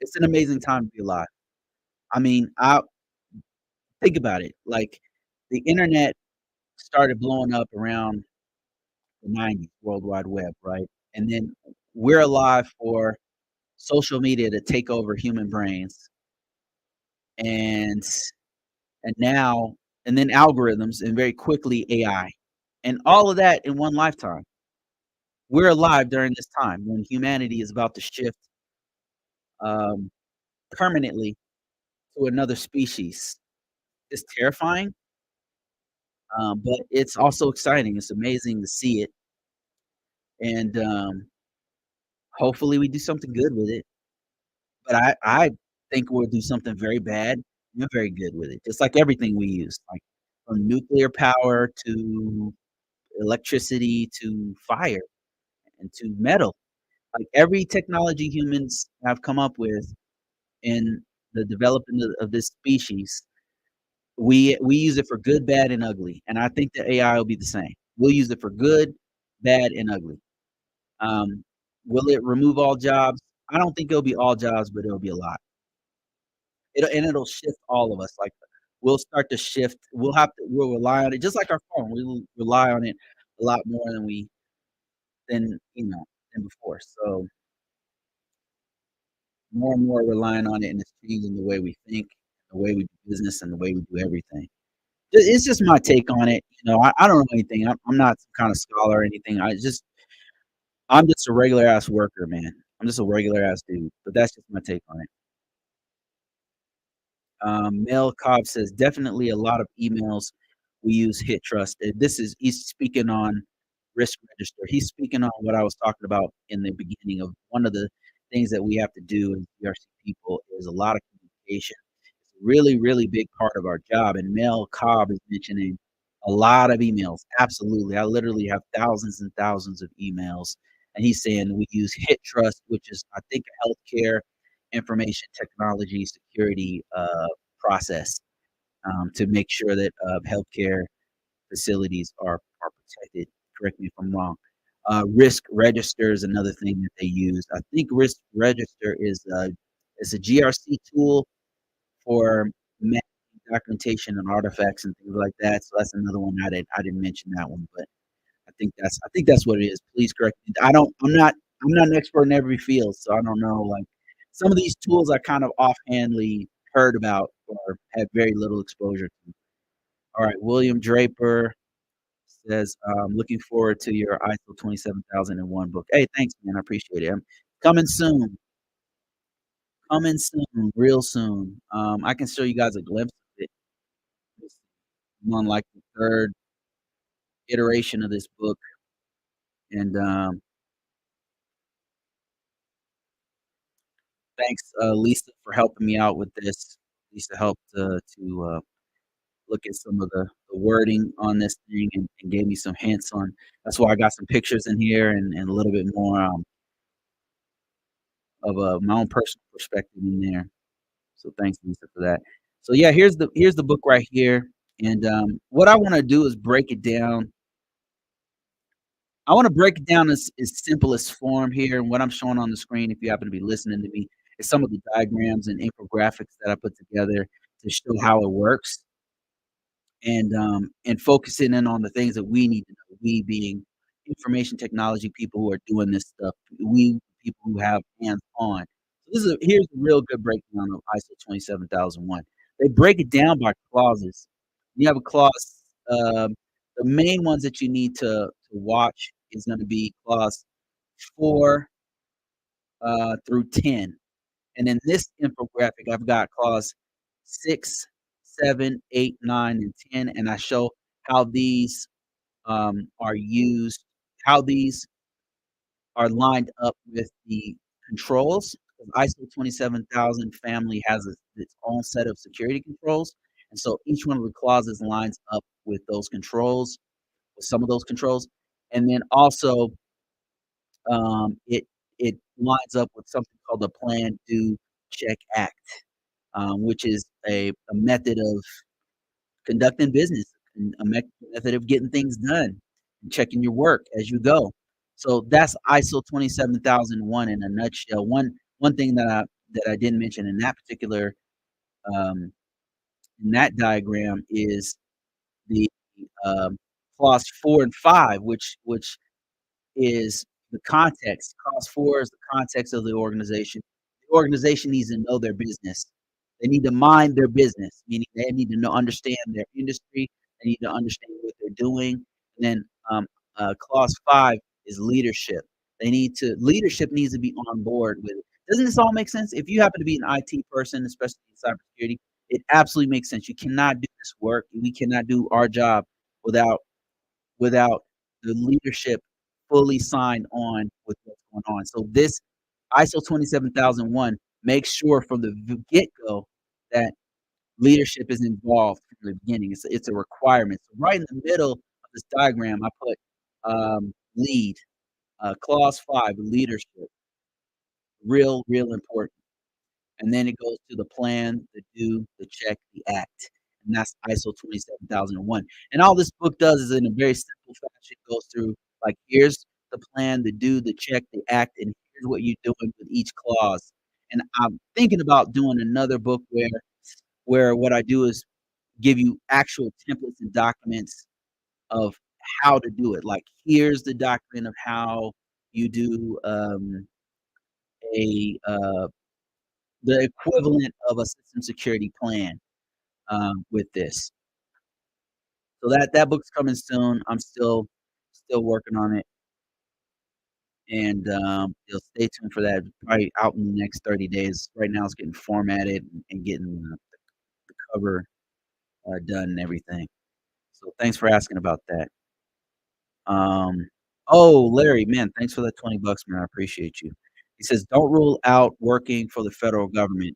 it's an amazing time to be alive. I mean, I think about it, like, the internet started blowing up around the '90s, World Wide Web, right? And then we're alive for social media to take over human brains, and now and then algorithms, and very quickly AI, and all of that in one lifetime. We're alive during this time when humanity is about to shift, um, permanently to another species. It's terrifying, but it's also exciting. It's amazing to see it, and, hopefully we do something good with it. But I think we'll do something very bad and very good with it, just like everything we use, like, from nuclear power to electricity to fire and to metal. Like, every technology humans have come up with in the development of this species, we use it for good, bad, and ugly, and I think that AI will be the same. We'll use it for good, bad, and ugly. Um, will it remove all jobs? I don't think it'll be all jobs, but it'll be a lot. It'll shift all of us, like, we'll start to shift we'll rely on it just like our phone, we will rely on it a lot more than, than before, so, more and more relying on it, and it's changing the way we think, the way we do business, and the way we do everything. It's just my take on it, I don't know anything, I'm not some kind of scholar or anything, I just I'm just a regular ass worker, man. I'm just a regular ass dude, but that's just my take on it. Mel Cobb says, "Definitely a lot of emails we use hit trust." This is he's speaking on risk register. He's speaking on what I was talking about in the beginning of one of the things that we have to do as GRC people is a lot of communication. It's a really, really big part of our job, and Mel Cobb is mentioning a lot of emails. Absolutely. I literally have thousands and thousands of emails, and he's saying we use hit trust, which is, I think, a healthcare information technology security process to make sure that healthcare facilities are protected. Correct me if I'm wrong. Risk register is another thing that they use. I think risk register is a GRC tool for managing documentation and artifacts and things like that. So that's another one I didn't mention that one, but I think that's what it is. Please correct me. I'm not an expert in every field, so I don't know. Like some of these tools I kind of offhandly heard about or had very little exposure to. All right, William Draper says, looking forward to your ISO 27001 book. Hey, thanks, man. I appreciate it. Coming soon. Coming soon, real soon. I can show you guys a glimpse of it. I'm on like the third iteration of this book, and thanks, Lisa, for helping me out with this. Lisa helped look at some of the wording on this thing and gave me some hints on. That's why I got some pictures in here and a little bit more of my own personal perspective in there. So thanks, Lisa, for that. So yeah, here's the book right here, and what I want to do is break it down. I want to break it down as simplest form here, and what I'm showing on the screen, if you happen to be listening to me, is some of the diagrams and infographics that I put together to show how it works, and focusing in on the things that we need to know. We being information technology people who are doing this stuff. We people who have hands on. So here's a real good breakdown of ISO 27001. They break it down by clauses. You have a clause. The main ones that you need to watch is going to be clause 4 through 10. And in this infographic, I've got clause 6, 7, 8, 9, and 10, and I show how these are used, how these are lined up with the controls. ISO 27000 family has its own set of security controls, and so each one of the clauses lines up with those controls, with some of those controls, and then also it lines up with something called the Plan, Do, Check, Act, which is a method of conducting business, and method of getting things done, and checking your work as you go. So that's ISO 27001 in a nutshell. One thing that I didn't mention in that particular um, in that diagram is the um, clause 4 and 5, which is the context. Clause 4 is the context of the organization. The organization needs to know their business. They need to mind their business, meaning they need to know, understand their industry. They need to understand what they're doing. And then clause 5 is leadership. Leadership needs to be on board with it. Doesn't this all make sense? If you happen to be an IT person, especially in cybersecurity, it absolutely makes sense. You cannot do this work. We cannot do our job without without the leadership fully signed on with what's going on. So this ISO 27001 makes sure from the get-go that leadership is involved from the beginning. It's a requirement. So right in the middle of this diagram, I put lead, clause 5, leadership, real important. And then it goes to the plan, the do, the check, the act. And that's ISO 27001. And all this book does is in a very simple fashion goes through like here's the plan, the do, the check, the act, and here's what you're doing with each clause. And I'm thinking about doing another book where what I do is give you actual templates and documents of how to do it. Like here's the document of how you do a the equivalent of a system security plan with this. So that book's coming soon. I'm still working on it. and, you'll stay tuned for that, probably out in the next 30 days. Right now, it's getting formatted and getting the cover, done and everything. So, thanks for asking about that. Um, oh, Larry, man, thanks for that 20 bucks, man, I appreciate you. He says, "Don't rule out working for the federal government.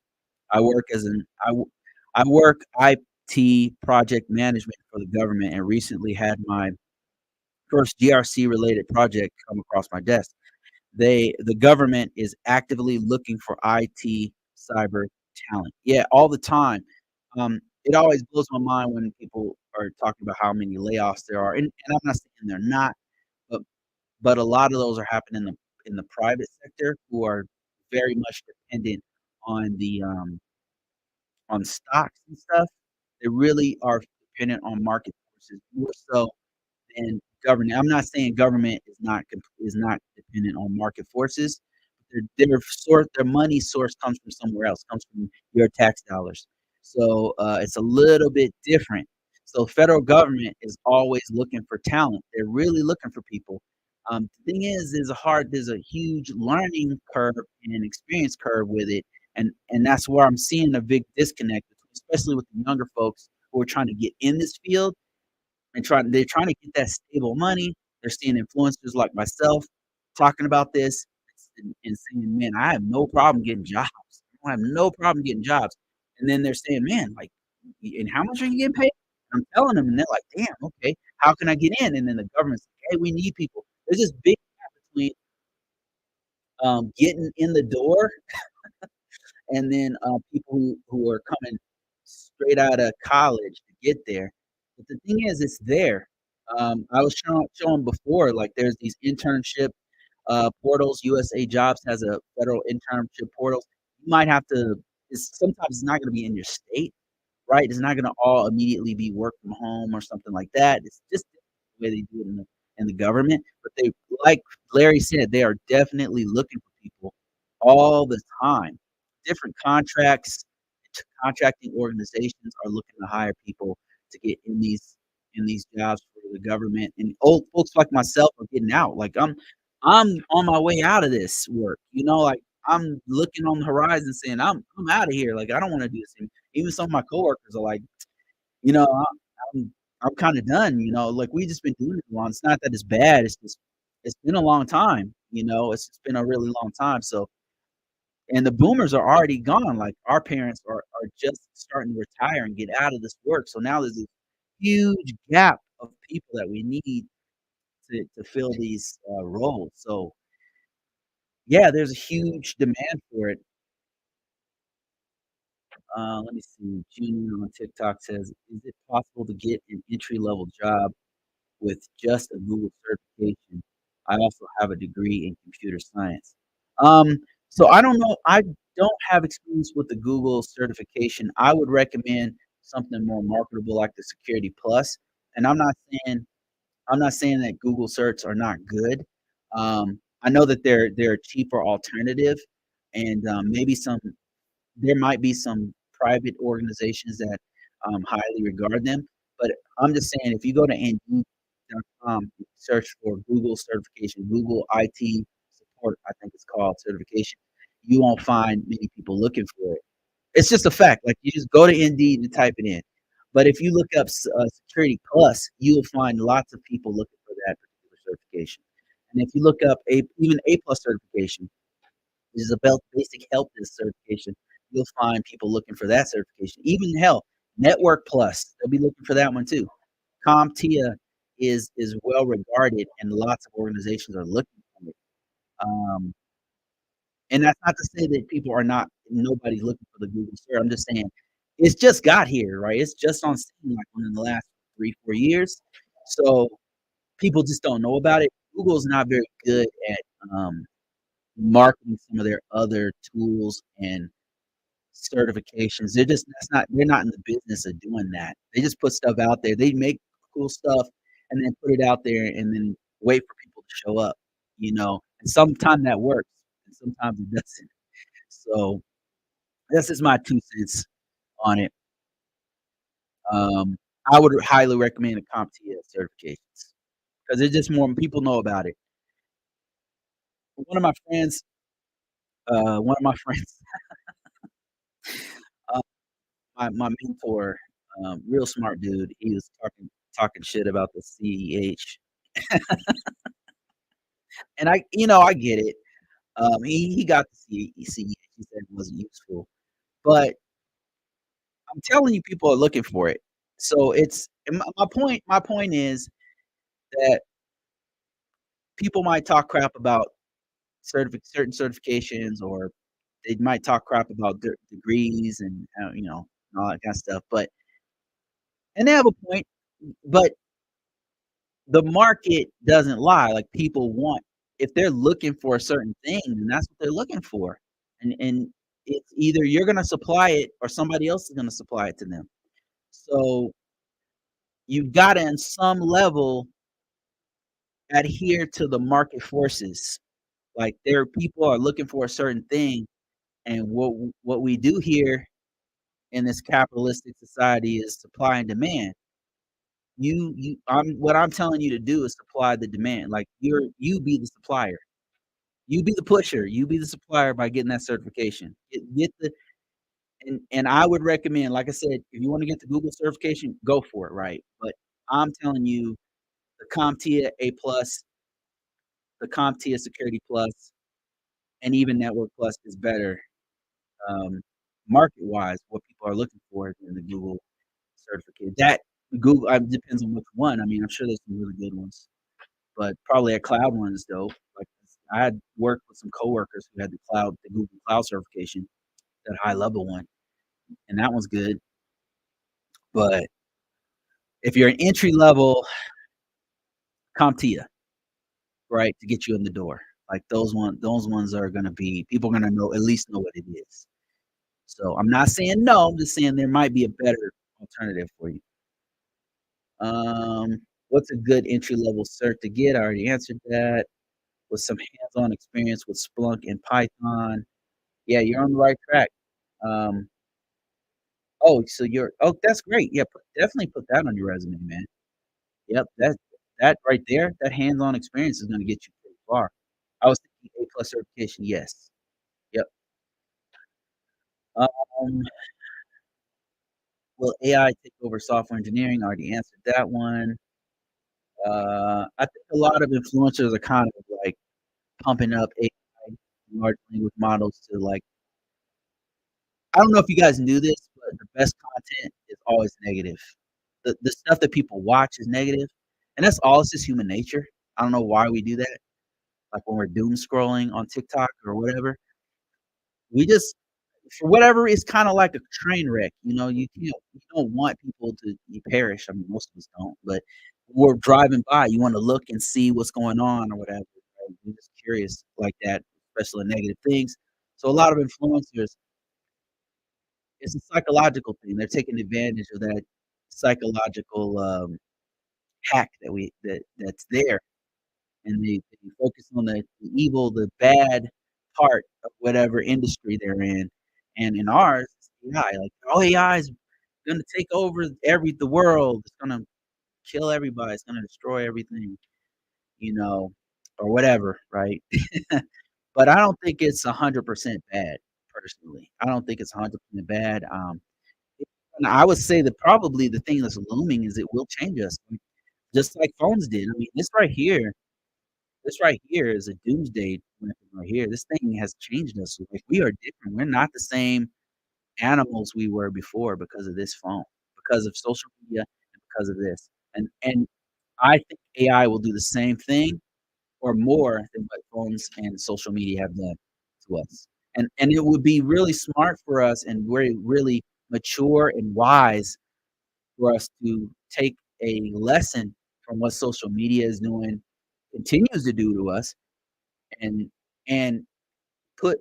I work as an I w I work IT project management for the government and recently had my first GRC related project come across my desk. The government is actively looking for IT cyber talent." Yeah, all the time. It always blows my mind when people are talking about how many layoffs there are, and I'm not saying they're not, but a lot of those are happening in the private sector who are very much dependent on on stocks and stuff. They really are dependent on market forces more so than government. I'm not saying government is not dependent on market forces. Their money source comes from somewhere else, comes from your tax dollars. So, it's a little bit different. So, federal government is always looking for talent. They're really looking for people. The thing is, there's a huge learning curve and experience curve with it, and that's where I'm seeing a big disconnect, especially with the younger folks who are trying to get in this field and they're trying to get that stable money. They're seeing influencers like myself talking about this and saying, "Man, I have no problem getting jobs. I have no problem getting jobs." And then they're saying, "Man, like, and how much are you getting paid?" I'm telling them, and they're like, "Damn, okay, how can I get in?" And then the government's like, "Hey, we need people." There's this big gap between getting in the door and then people who are coming straight out of college to get there. But the thing is, it's there. I was showing before, like there's these internship portals. USA Jobs has a federal internship portal. You might have to. Sometimes it's not going to be in your state, right? It's not gonna all immediately be work from home or something like that. It's just the way they do it in the government, but they like Larry said, they are definitely looking for people all the time. Different contracting organizations are looking to hire people to get in these jobs for the government, and old folks like myself are getting out. Like, I'm on my way out of this work, you know, like, I'm looking on the horizon saying, I'm out of here, like, I don't wanna do this anymore." Even some of my coworkers are like, you know, I'm kinda done, you know, like, we just been doing it long. It's not that it's bad, it's just it's been a long time, you know, it's been a really long time, so and the boomers are already gone, like, our parents are just starting to retire and get out of this work, so now there's this huge gap of people that we need to fill these, roles, so, yeah, there's a huge demand for it. Let me see, Junior on TikTok says, "Is it possible to get an entry-level job with just a Google certification? I also have a degree in computer science." Um, so I don't know. I don't have experience with the Google certification. I would recommend something more marketable like the Security Plus. And I'm not saying that Google certs are not good. I know that they're a cheaper alternative, and maybe there might be some private organizations that, highly regard them, but I'm just saying if you go to Indeed.com, search for Google certification, Google IT support, I think it's called, certification, you won't find many people looking for it. It's just a fact, like, you just go to Indeed and type it in. But if you look up Security Plus, you'll find lots of people looking for that particular certification. And if you look up even A+ plus certification, which is a basic help desk certification, you'll find people looking for that certification. Even hell, Network Plus, they'll be looking for that one too. CompTIA is well regarded and lots of organizations are looking for it. Um, and that's not to say that people are not nobody's looking for the Google cert. I'm just saying it's just got here, right? It's just on scene like within the last 3, 4 years. So people just don't know about it. Google's not very good at marketing some of their other tools and certifications. They're not in the business of doing that. They just put stuff out there. They make cool stuff and then put it out there and then wait for people to show up, you know? And sometimes that works and sometimes it doesn't. So this is my 2 cents on it. Um, I would highly recommend the CompTIA certifications because it's just more people know about it. one of my friends, one of my friends, uh, my mentor, real smart dude, he was talking shit about the CEH, and I get it. He got the CEH, he said it wasn't useful, but I'm telling you, people are looking for it. So it's and my point is that people might talk crap about certain certifications, or they might talk crap about degrees and, and all that kind of stuff, and they have a point, but the market doesn't lie. Like, people want, if they're looking for a certain thing, then that's what they're looking for, and it's either you're gonna supply it or somebody else is gonna supply it to them. So, you've gotta, in some level, adhere to the market forces. Like, there are people are looking for a certain thing, and what we do here in this capitalistic society is supply and demand. What I'm telling you to do is supply the demand. Like, you be the supplier. You be the pusher. You be the supplier by getting that certification. Get the and I would recommend, like I said, if you wanna get the Google certification, go for it, right? But I'm telling you, the CompTIA A+, the CompTIA Security Plus, and even Network Plus is better, um, market-wise, what people are looking for than the Google certificate. That Google depends on which one. I mean, I'm sure there's some really good ones, but probably a cloud one is dope. Like, I had worked with some coworkers who had the Google Cloud certification, that high level one, and that one's good. But if you're an entry level, CompTIA, right, to get you in the door. Like, those ones are gonna be, people are gonna know, at least know what it is. So, I'm not saying no, I'm just saying there might be a better alternative for you. What's a good entry level cert to get? I already answered that. With some hands-on experience with Splunk and Python. Yeah, you're on the right track. Um, that's great. Yeah, definitely put that on your resume, man. Yep, that right there, that hands-on experience is gonna get you pretty far. I was thinking A+ plus certification, yes. Yep. Um, will AI take over software engineering? I already answered that one. I think a lot of influencers are kind of, like, pumping up AI, large language models, to, like, I don't know if you guys knew this, but the best content is always negative. The stuff that people watch is negative, and that's all, it's just human nature. I don't know why we do that. Like, when we're doom scrolling on TikTok or whatever, we just, for whatever, it's kinda like a train wreck, you don't want people to perish. I mean, most of us don't, but when we're driving by, you wanna look and see what's going on or whatever, right? You're just curious like that, especially negative things. So a lot of influencers, it's a psychological thing. They're taking advantage of that psychological, hack that's there, and they focus on the evil, the bad part of whatever industry they're in, and in ours, it's AI. Like, "Oh, AI is gonna take over the world. It's gonna kill everybody. It's gonna destroy everything," you know, or whatever, right? But I don't think it's 100% bad, personally. I don't think it's 100% bad. And I would say that probably the thing that's looming is it will change us, just like phones did. I mean, this right here is a doomsday weapon right here. This thing has changed us. Like, we are different. We're not the same animals we were before because of this phone, because of social media, and because of this. And I think AI will do the same thing or more than what phones and social media have done to us. And it would be really smart for us, and very really mature and wise for us to take a lesson from what social media is doing, continues to do to us, and and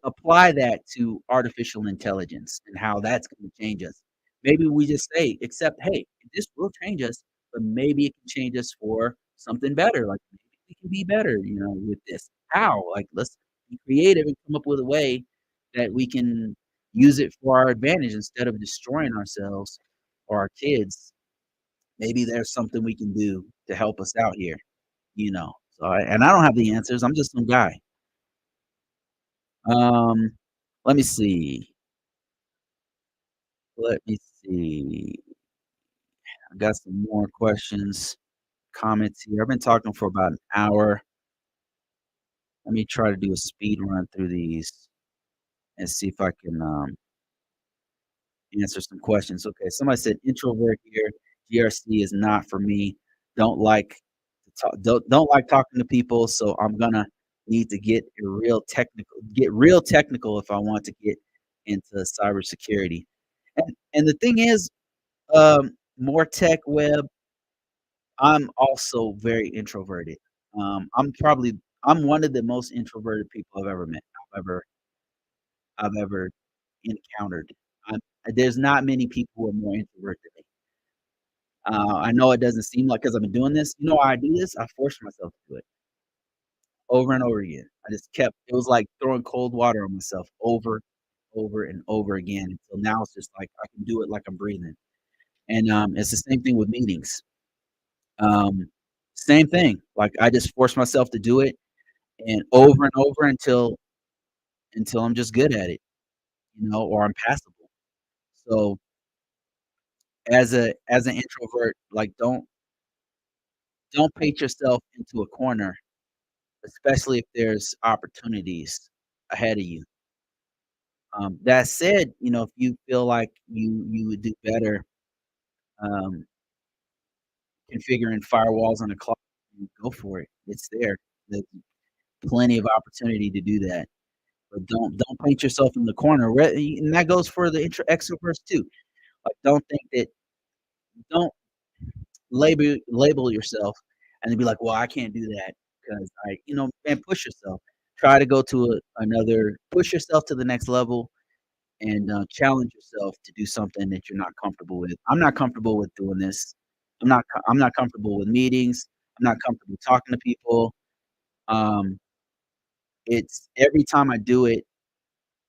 apply that to artificial intelligence and how that's gonna change us. Maybe we just say, "Accept, hey, this will change us, but maybe it can change us for something better, like, maybe we can be better, with this. How? Like, let's be creative and come up with a way that we can use it for our advantage instead of destroying ourselves or our kids. Maybe there's something we can do to help us out here," you know? So, I don't have the answers, I'm just some guy. Um, let me see. Let me see. I got some more questions, comments here. I've been talking for about an hour. Let me try to do a speed run through these and see if I can answer some questions. Okay, somebody said introvert here. GRC is not for me. Don't like to talk. Don't like talking to people. So I'm gonna need to get real technical if I want to get into cybersecurity. And the thing is, more tech web. I'm also very introverted. I'm one of the most introverted people I've ever met. I've ever encountered. I'm There's not many people who are more introverted than me. I know it doesn't seem like because 'cause I've been doing this. You know why I do this? I forced myself to do it over and over again. I just kept it was like throwing cold water on myself over and over again until now it's just like I can do it like I'm breathing. And, it's the same thing with meetings. Um, Same thing. Like, I just force myself to do it and over until I'm just good at it, or I'm passable. So, as an introvert, like, don't paint yourself into a corner, especially if there's opportunities ahead of you. That said, if you feel like you would do better, um, configuring firewalls on a cloud, go for it. It's there. There's plenty of opportunity to do that. But don't paint yourself in the corner, and that goes for the extroverts too. Like, don't label yourself and then be like, "Well, I can't do that because and push yourself. Try to go to another push yourself to the next level and, challenge yourself to do something that you're not comfortable with. I'm not comfortable with doing this. I'm not comfortable with meetings. I'm not comfortable talking to people. Um, it's every time I do it,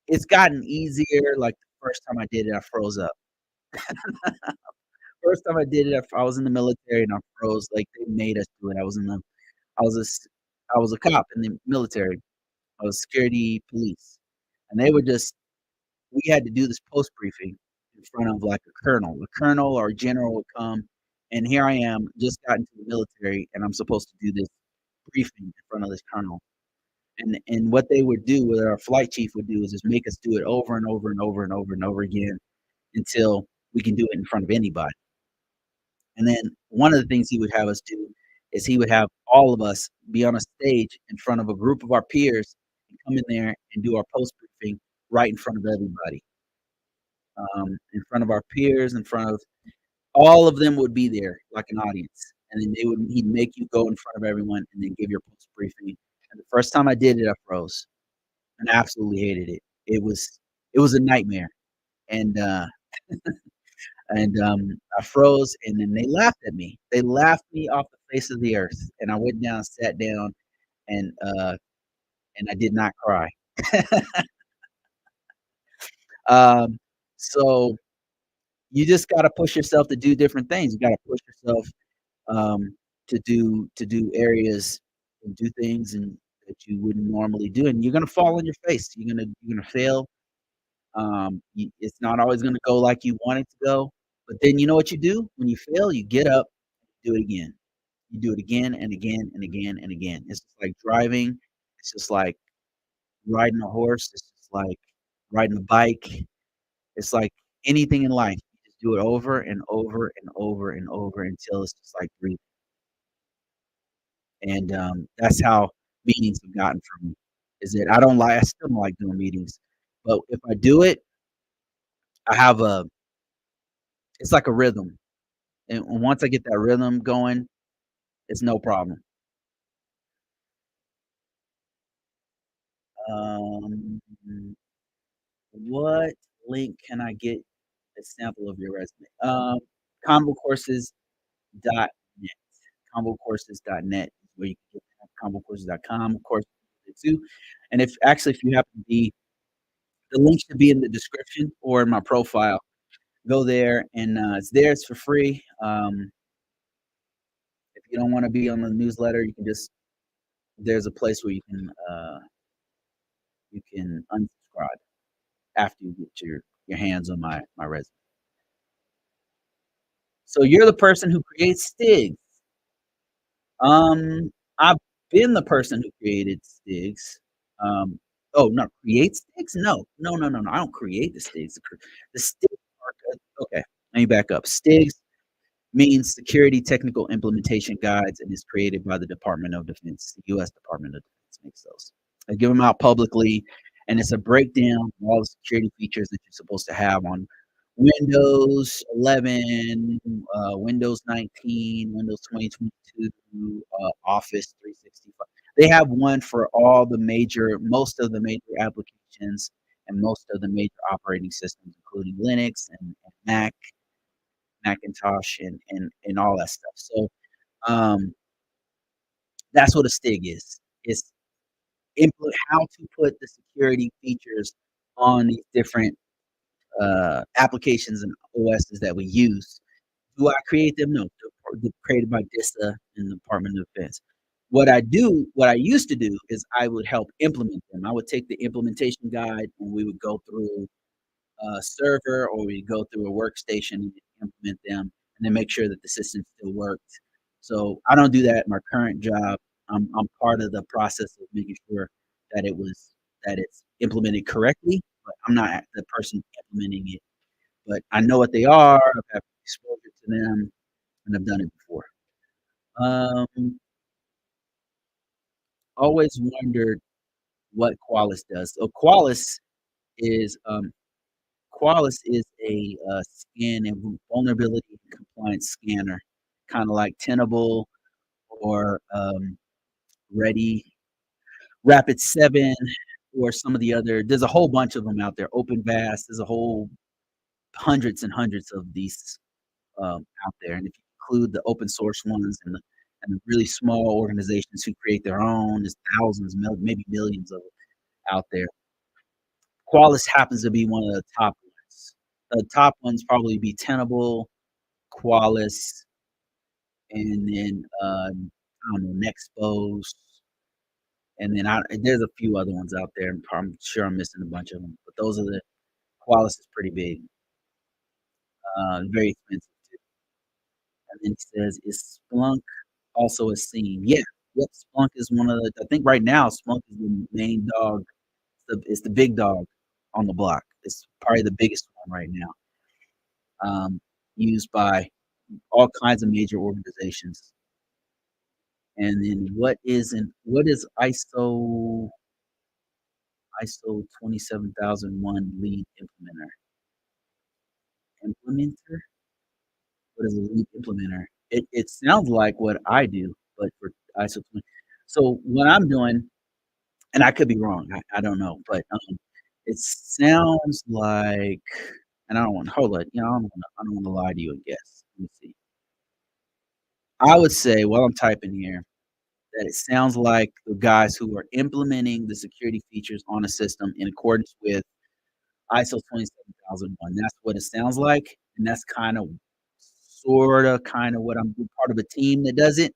it's gotten easier. Like, the first time I did it, I froze up. First time I did it, I was in the military and I froze, like, they made us do it. I was a s I was a cop in the military. I was security police, and they would just we had to do this post briefing in front of, like, a colonel. A colonel or a general would come, and here I am, just got into the military, and I'm supposed to do this briefing in front of this colonel. And what they would do, what our flight chief would do is just make us do it over and over and over and over and over again until we can do it in front of anybody. And then one of the things he would have us do is he would have all of us be on a stage in front of a group of our peers and come in there and do our post briefing right in front of everybody, in front of our peers, in front of all of them would be there like an audience. And then he'd make you go in front of everyone and then give your post briefing. And the first time I did it, I froze and I absolutely hated it. It was a nightmare. And I froze, and then they laughed at me. They laughed me off the face of the earth, and I went down, sat down, and, uh, and I did not cry. Um, so you just gotta push yourself to do different things. You gotta push yourself, to do areas and do things and that you wouldn't normally do, and you're gonna fall on your face. You're gonna fail. It's not always gonna go like you want it to go, but then you know what you do? When you fail, you get up, do it again. You do it again and again and again and again. It's just like driving. It's just like riding a horse. It's just like riding a bike. It's like anything in life. You just do it over and over and over and over until it's just like breathing. And, that's how meetings have gotten for me, is that I still don't like doing meetings, but if I do it, I have a it's like a rhythm, and once I get that rhythm going, it's no problem. Um, what link can I get a sample of your resume? Convocourses.net. Convocourses.net is where you can get that. Convocourses.com, of course, too. And if you happen to be the link should be in the description or in my profile. Go there and, it's there, it's for free. If you don't wanna be on the newsletter, you can just there's a place where you can, you can unsubscribe after you get your hands on my resume. So you're the person who creates STIGs. I've been the person who created STIGs. Um, oh, no, create STIGs? No. No, no, no, no, I don't create the STIGs. The STIGs are good. Okay, let me back up. STIGs means Security Technical Implementation Guides and is created by the Department of Defense. The US Department of Defense makes those. They give them out publicly, and it's a breakdown of all the security features that you're supposed to have on Windows 11, Windows 19, Windows 2022, Office 365. They have one for all the most of the major applications and most of the major operating systems, including Linux and Mac, Macintosh, and all that stuff. So um, that's what a STIG is. It's input how to put the security features on these different applications and OSs that we use. Do I create them? No, they're created by DISA and the Department of Defense. What I used to do is I would help implement them. I would take the implementation guide and we would go through a server or we go through a workstation and implement them and then make sure that the system still worked. So I don't do that at my current job. I'm part of the process of making sure that it's implemented correctly, but I'm not the person implementing it. But I know what they are. I've had exposure to them, and I've done it before. Um, always wondered what Qualys does. So is um, Qualys is a scan and vulnerability and compliance scanner, kind of like Tenable or Ready, Rapid7, or some of the other. There's a whole bunch of them out there. OpenVast. There's a whole hundreds and hundreds of these out there, and if you include the open source ones and the really small organizations who create their own, there's thousands, maybe millions of them out there. Qualys happens to be one of the top ones. The top ones probably be Tenable, Qualys, and then I don't know, Nexpose, and then there's a few other ones out there. I'm sure I'm missing a bunch of them, but those are the Qualys is pretty big, very expensive too. And then he says, "Is Splunk also a scene?" Yeah, yep. Splunk is one of the. I think right now Splunk is the main dog. It's the big dog on the block. It's probably the biggest one right now. Used by all kinds of major organizations. And then what is ISO 27001 lead implementer? Implementer? What is a lead implementer? It sounds like what I do, but for ISO 20. So what I'm doing, and I could be wrong, I don't know, but it sounds like, and I don't want to hold it, I don't want to lie to you and guess. Let me see. I would say while I'm typing here that it sounds like the guys who are implementing the security features on a system in accordance with ISO 27001. That's what it sounds like, and that's kind of what I'm part of a team that does it.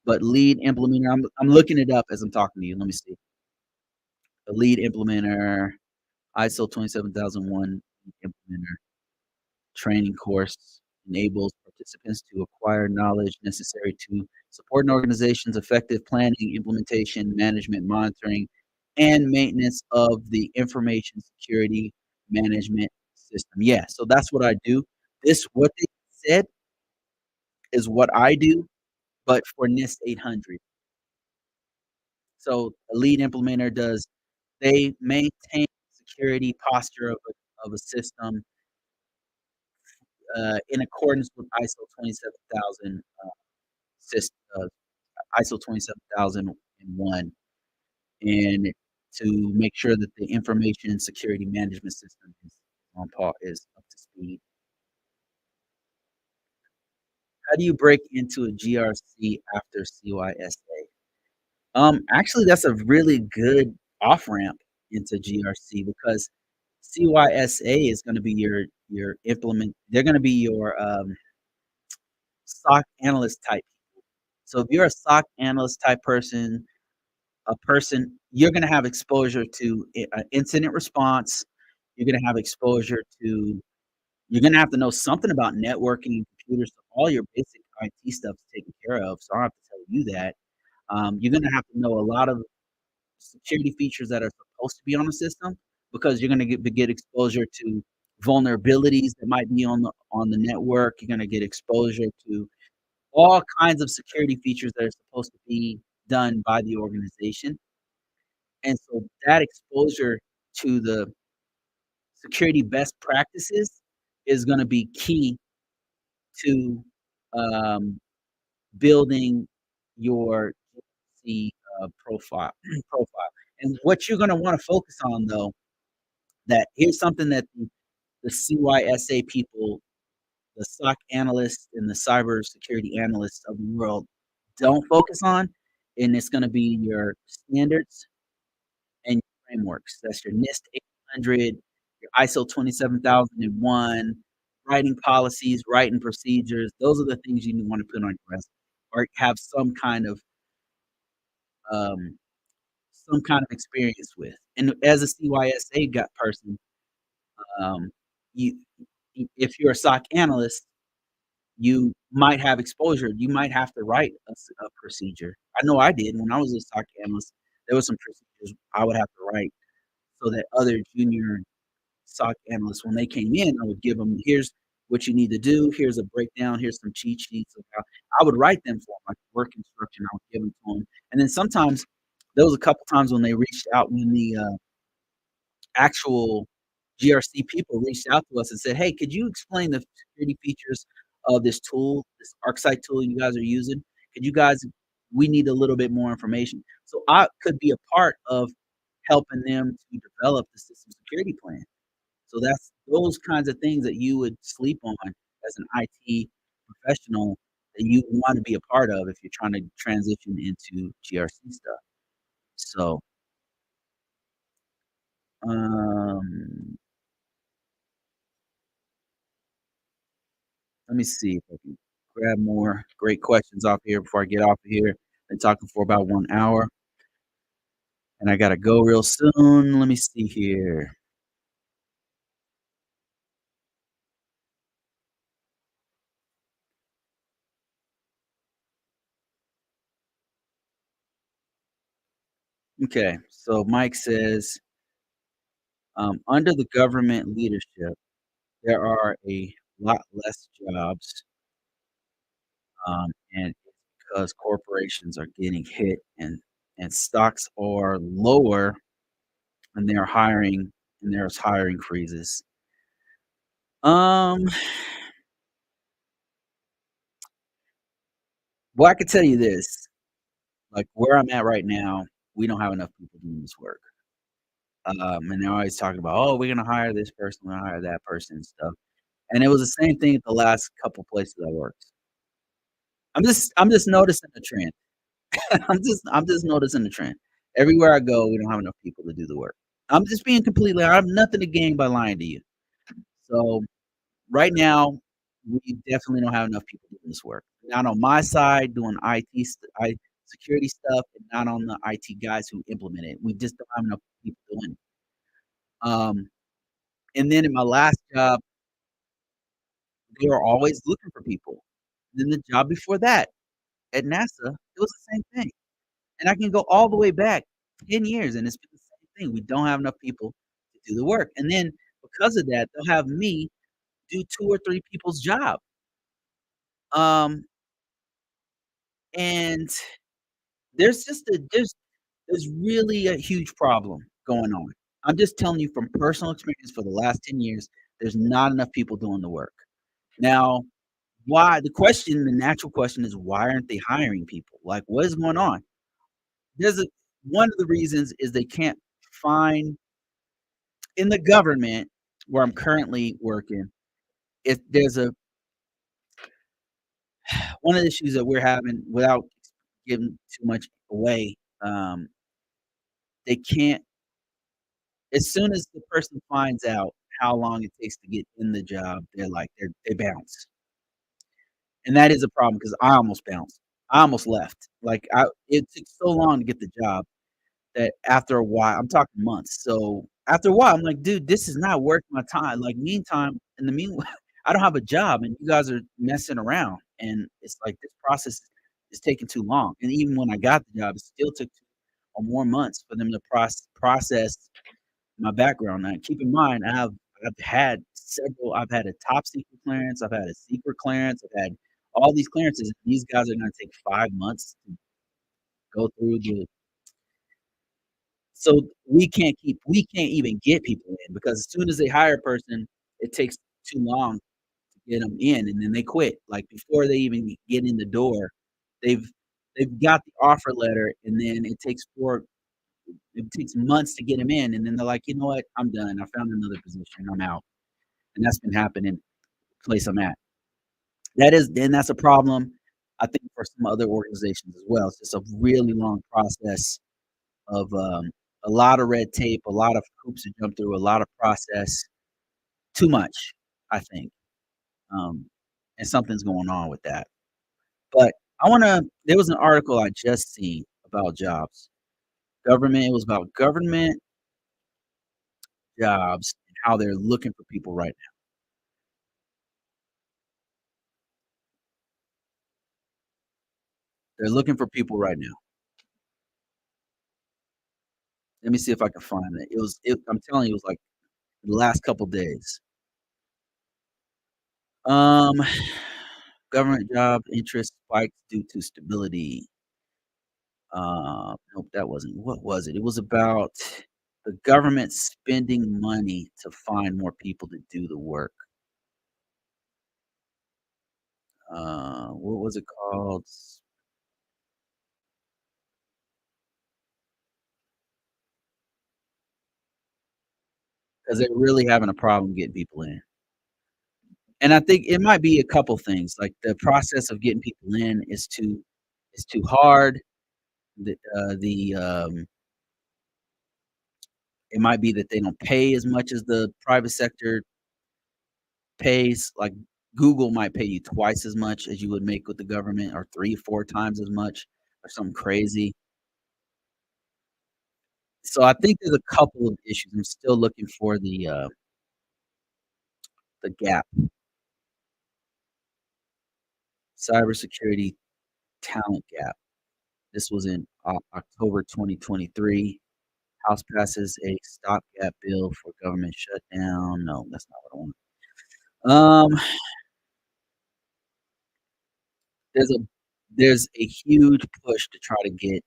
But lead implementer, I'm looking it up as I'm talking to you. Let me see. The lead implementer, ISO 27001 implementer training course enables participants to acquire knowledge necessary to support an organization's effective planning, implementation, management, monitoring, and maintenance of the information security management system. Yeah, so that's what I do. What they said is what I do, but for NIST 800. So a lead implementer they maintain security posture of a system in accordance with ISO 27000 ISO 27001, and to make sure that the information security management system is up to speed. How do you break into a GRC after CYSA? Actually, that's a really good off ramp into GRC because CYSA is going to be your implement. They're going to be your SOC analyst type. So if you're a SOC analyst type person, a person you're gonna have exposure to incident response, you're gonna have exposure to you're gonna have to know something about networking and computers, so all your basic IT stuff is taken care of, so I don't have to tell you that. You're gonna have to know a lot of security features that are supposed to be on the system because you're gonna get exposure to vulnerabilities that might be on the network. You're gonna get exposure to all kinds of security features that are supposed to be done by the organization, and so that exposure to the security best practices is gonna be key to, um, building your GRC, profile profile. And what you're gonna wanna focus on, though, that here's something that the CYSA people, the SOC analysts and the cybersecurity analysts of the world don't focus on, and it's gonna be your standards and frameworks. That's your NIST 800, your ISO 27001, writing policies, writing procedures. Those are the things you wanna put on your resume or have um, some kind of experience with. And as a CYSA person, um, you if you're a SOC analyst, you might have exposure. You might have to write a procedure. I know I did when I was a SOC analyst. There were some procedures I would have to write so that other junior SOC analysts, when they came in, I would give them, "Here's what you need to do. Here's a breakdown. Here's some cheat sheets of how" I would write them for 'em, like work instruction, I would give them to them. And then sometimes there was a couple times when they reached out when the, actual GRC people reached out to us and said, "Hey, could you explain the security features of this tool, this ArcSight tool you guys are using? Could you guys we need a little bit more information." So I could be a part of helping them to develop the system security plan. So that's those kinds of things that you would sleep on as an IT professional that you want to be a part of if you're trying to transition into GRC stuff. So, um let me see if I can grab more great questions off here before I get off of here. Been talking for about 1 hour, and I gotta go real soon. Let me see here. Okay, so Mike says, "Under the government leadership, there are a lot less jobs, and it's because corporations are getting hit and stocks are lower, and they're hiring and there's hiring freezes." Um, well, I can tell you this. Like, where I'm at right now, we don't have enough people doing this work. And they're always talking about, "Oh, we're gonna hire this person, we're gonna hire that person," and stuff. And it was the same thing at the last couple places I worked. I'm just noticing the trend. I'm just noticing the trend. Everywhere I go, we don't have enough people to do the work. I'm just being completely I have nothing to gain by lying to you. So, right now, we definitely don't have enough people doing this work. Not on my side doing I security stuff, and not on the IT guys who implement it. We just don't have enough people doing it. And then in my last job, they were always looking for people. Then the job before that at NASA, it was the same thing. And I can go all the way back 10 years, and it's been the same thing. We don't have enough people to do the work. And then because of that, they'll have me do 2 or 3 people's job. Um, and there's really a huge problem going on. I'm just telling you from personal experience for the last 10 years, there's not enough people doing the work. Now, the natural question is why aren't they hiring people? Like, what is going on? There's a One of the reasons is they can't find in the government where I'm currently working, if there's a one of the issues that we're having without giving too much away, they can't as soon as the person finds out how long it takes to get in the job, they bounce, and that is a problem because I almost bounced. I almost left. Like, I it took so long to get the job, that after a while I'm talking months, so after a while, I'm like, "Dude, this is not worth my time." Like, meantime in the meanwhile, I don't have a job, and you guys are messing around, and it's like this process is taking too long, and even when I got the job, it still took 2 or more months for them to process my background. Now, keep in mind, I've had a top secret clearance, I've had a secret clearance, I've had all these clearances. These guys are gonna take 5 months to go through the so we can't even get people in because as soon as they hire a person, it takes too long to get them in, and then they quit. Like, before they even get in the door, they've they've got the offer letter, and then it takes months to get them in, and then they're like, "You know what? I'm done. I found another position. I'm out." And that's been happening place I'm at. That's a problem, I think, for some other organizations as well. It's just a really long process of, a lot of red tape, a lot of hoops to jump through, a lot of process, too much, I think, um, and something's going on with that. But there was an article I just seen about jobs. It was about government jobs and how they're looking for people right now. They're looking for people right now. Let me see if I can find it. I'm telling you, it was like the last couple days. Um, government job interest spikes due to stability. Nope, that wasn't. What was it? It was about the government spending money to find more people to do the work. What was it called? Because they're really having a problem getting people in. And I think it might be a couple things. Like the process of getting people in is too hard. The it might be that they don't pay as much as the private sector pays. Like Google might pay you twice as much as you would make with the government, or 3, 4 times as much, or something crazy. So I think there's a couple of issues. I'm still looking for the gap. Cybersecurity talent gap. This was in October 2023. House passes a stopgap bill for government shutdown. No, that's not what I want. Um, there's a there's a huge push to try to get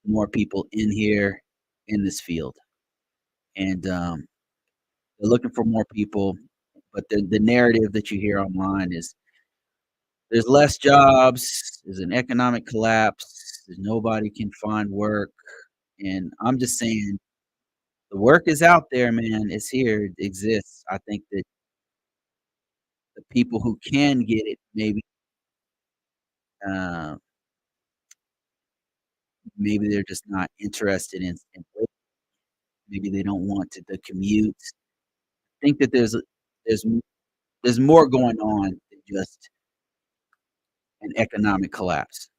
more people in here in this field, and they're looking for more people. But the narrative that you hear online is there's less jobs, there's an economic collapse, there's nobody can find work, and I'm just saying the work is out there, man. It's here, it exists. I think that the people who can get it, uh, maybe they're just not interested in work. Maybe they don't want to the commute. I think that there's m there's more going on than just an economic collapse.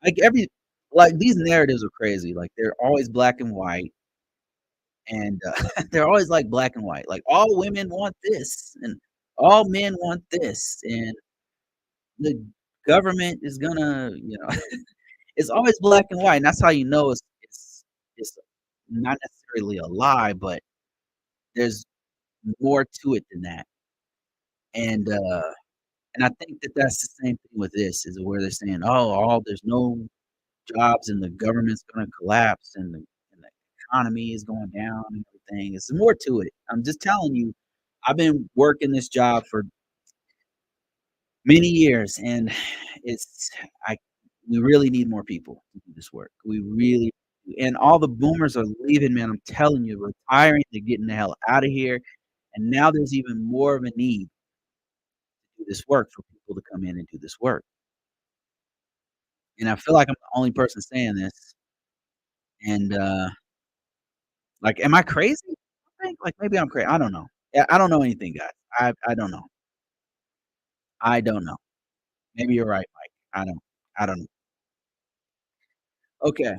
Like, these narratives are crazy, like, they're always black and white, and, they're always, like, black and white, like, all women want this, and all men want this, and the government is gonna, it's always black and white, and that's how you know it's not necessarily a lie, but there's more to it than that, and, uh and I think that that's the same thing with this, is where they're saying, "Oh, all there's no jobs and the government's gonna collapse and the economy is going down and everything." There's more to it. I'm just telling you, I've been working this job for many years, and it's I we really need more people to do this work. We really and all the boomers are leaving, man. I'm telling you, retiring, they're getting the hell out of here, and now there's even more of a need to do this work for people to come in and do this work. And I feel like I'm the only person saying this, and, like, am I crazy? I think, like, maybe I'm crazy. I don't know. Yeah, I don't know anything, guys. I don't know. I don't know. Maybe you're right, Mike. I don't know. Okay.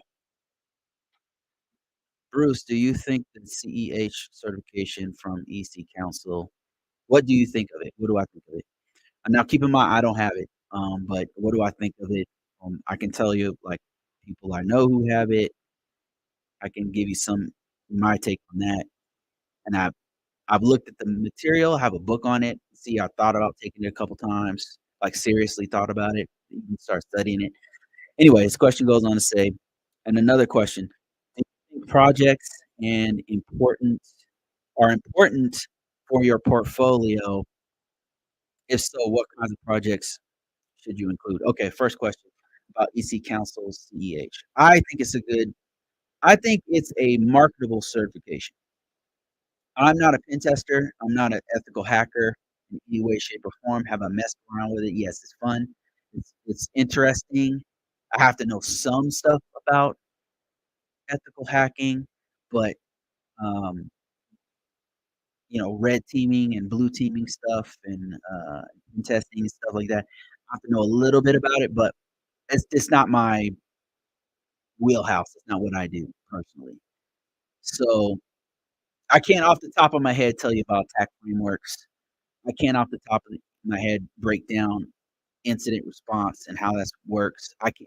Bruce, do you think the CEH certification from EC Council, what do you think of it? What do I think of it? Now keep in mind, I don't have it, but what do I think of it? I can tell you, like, people I know who have it. I can give you my take on that, and I've looked at the material, have a book on it. See, I thought about taking it a couple times, like, seriously thought about it, even start studying it. Anyway, this question goes on to say, and another question, do you think projects and important are important for your portfolio? If so, what kinds of projects should you include? Okay, first question about EC Council's CEH. I think it's a marketable certification. I'm not a pen tester. I'm not an ethical hacker in any way, shape, or form. Have I messed around with it? Yes, it's fun. It's interesting. I have to know some stuff about ethical hacking, but um, red teaming and blue teaming stuff and pen testing and stuff like that. I have to know a little bit about it, but it's not my wheelhouse. It's not what I do personally. So I can't off the top of my head tell you about attack frameworks. I can't off the top of my head break down incident response and how that works. I can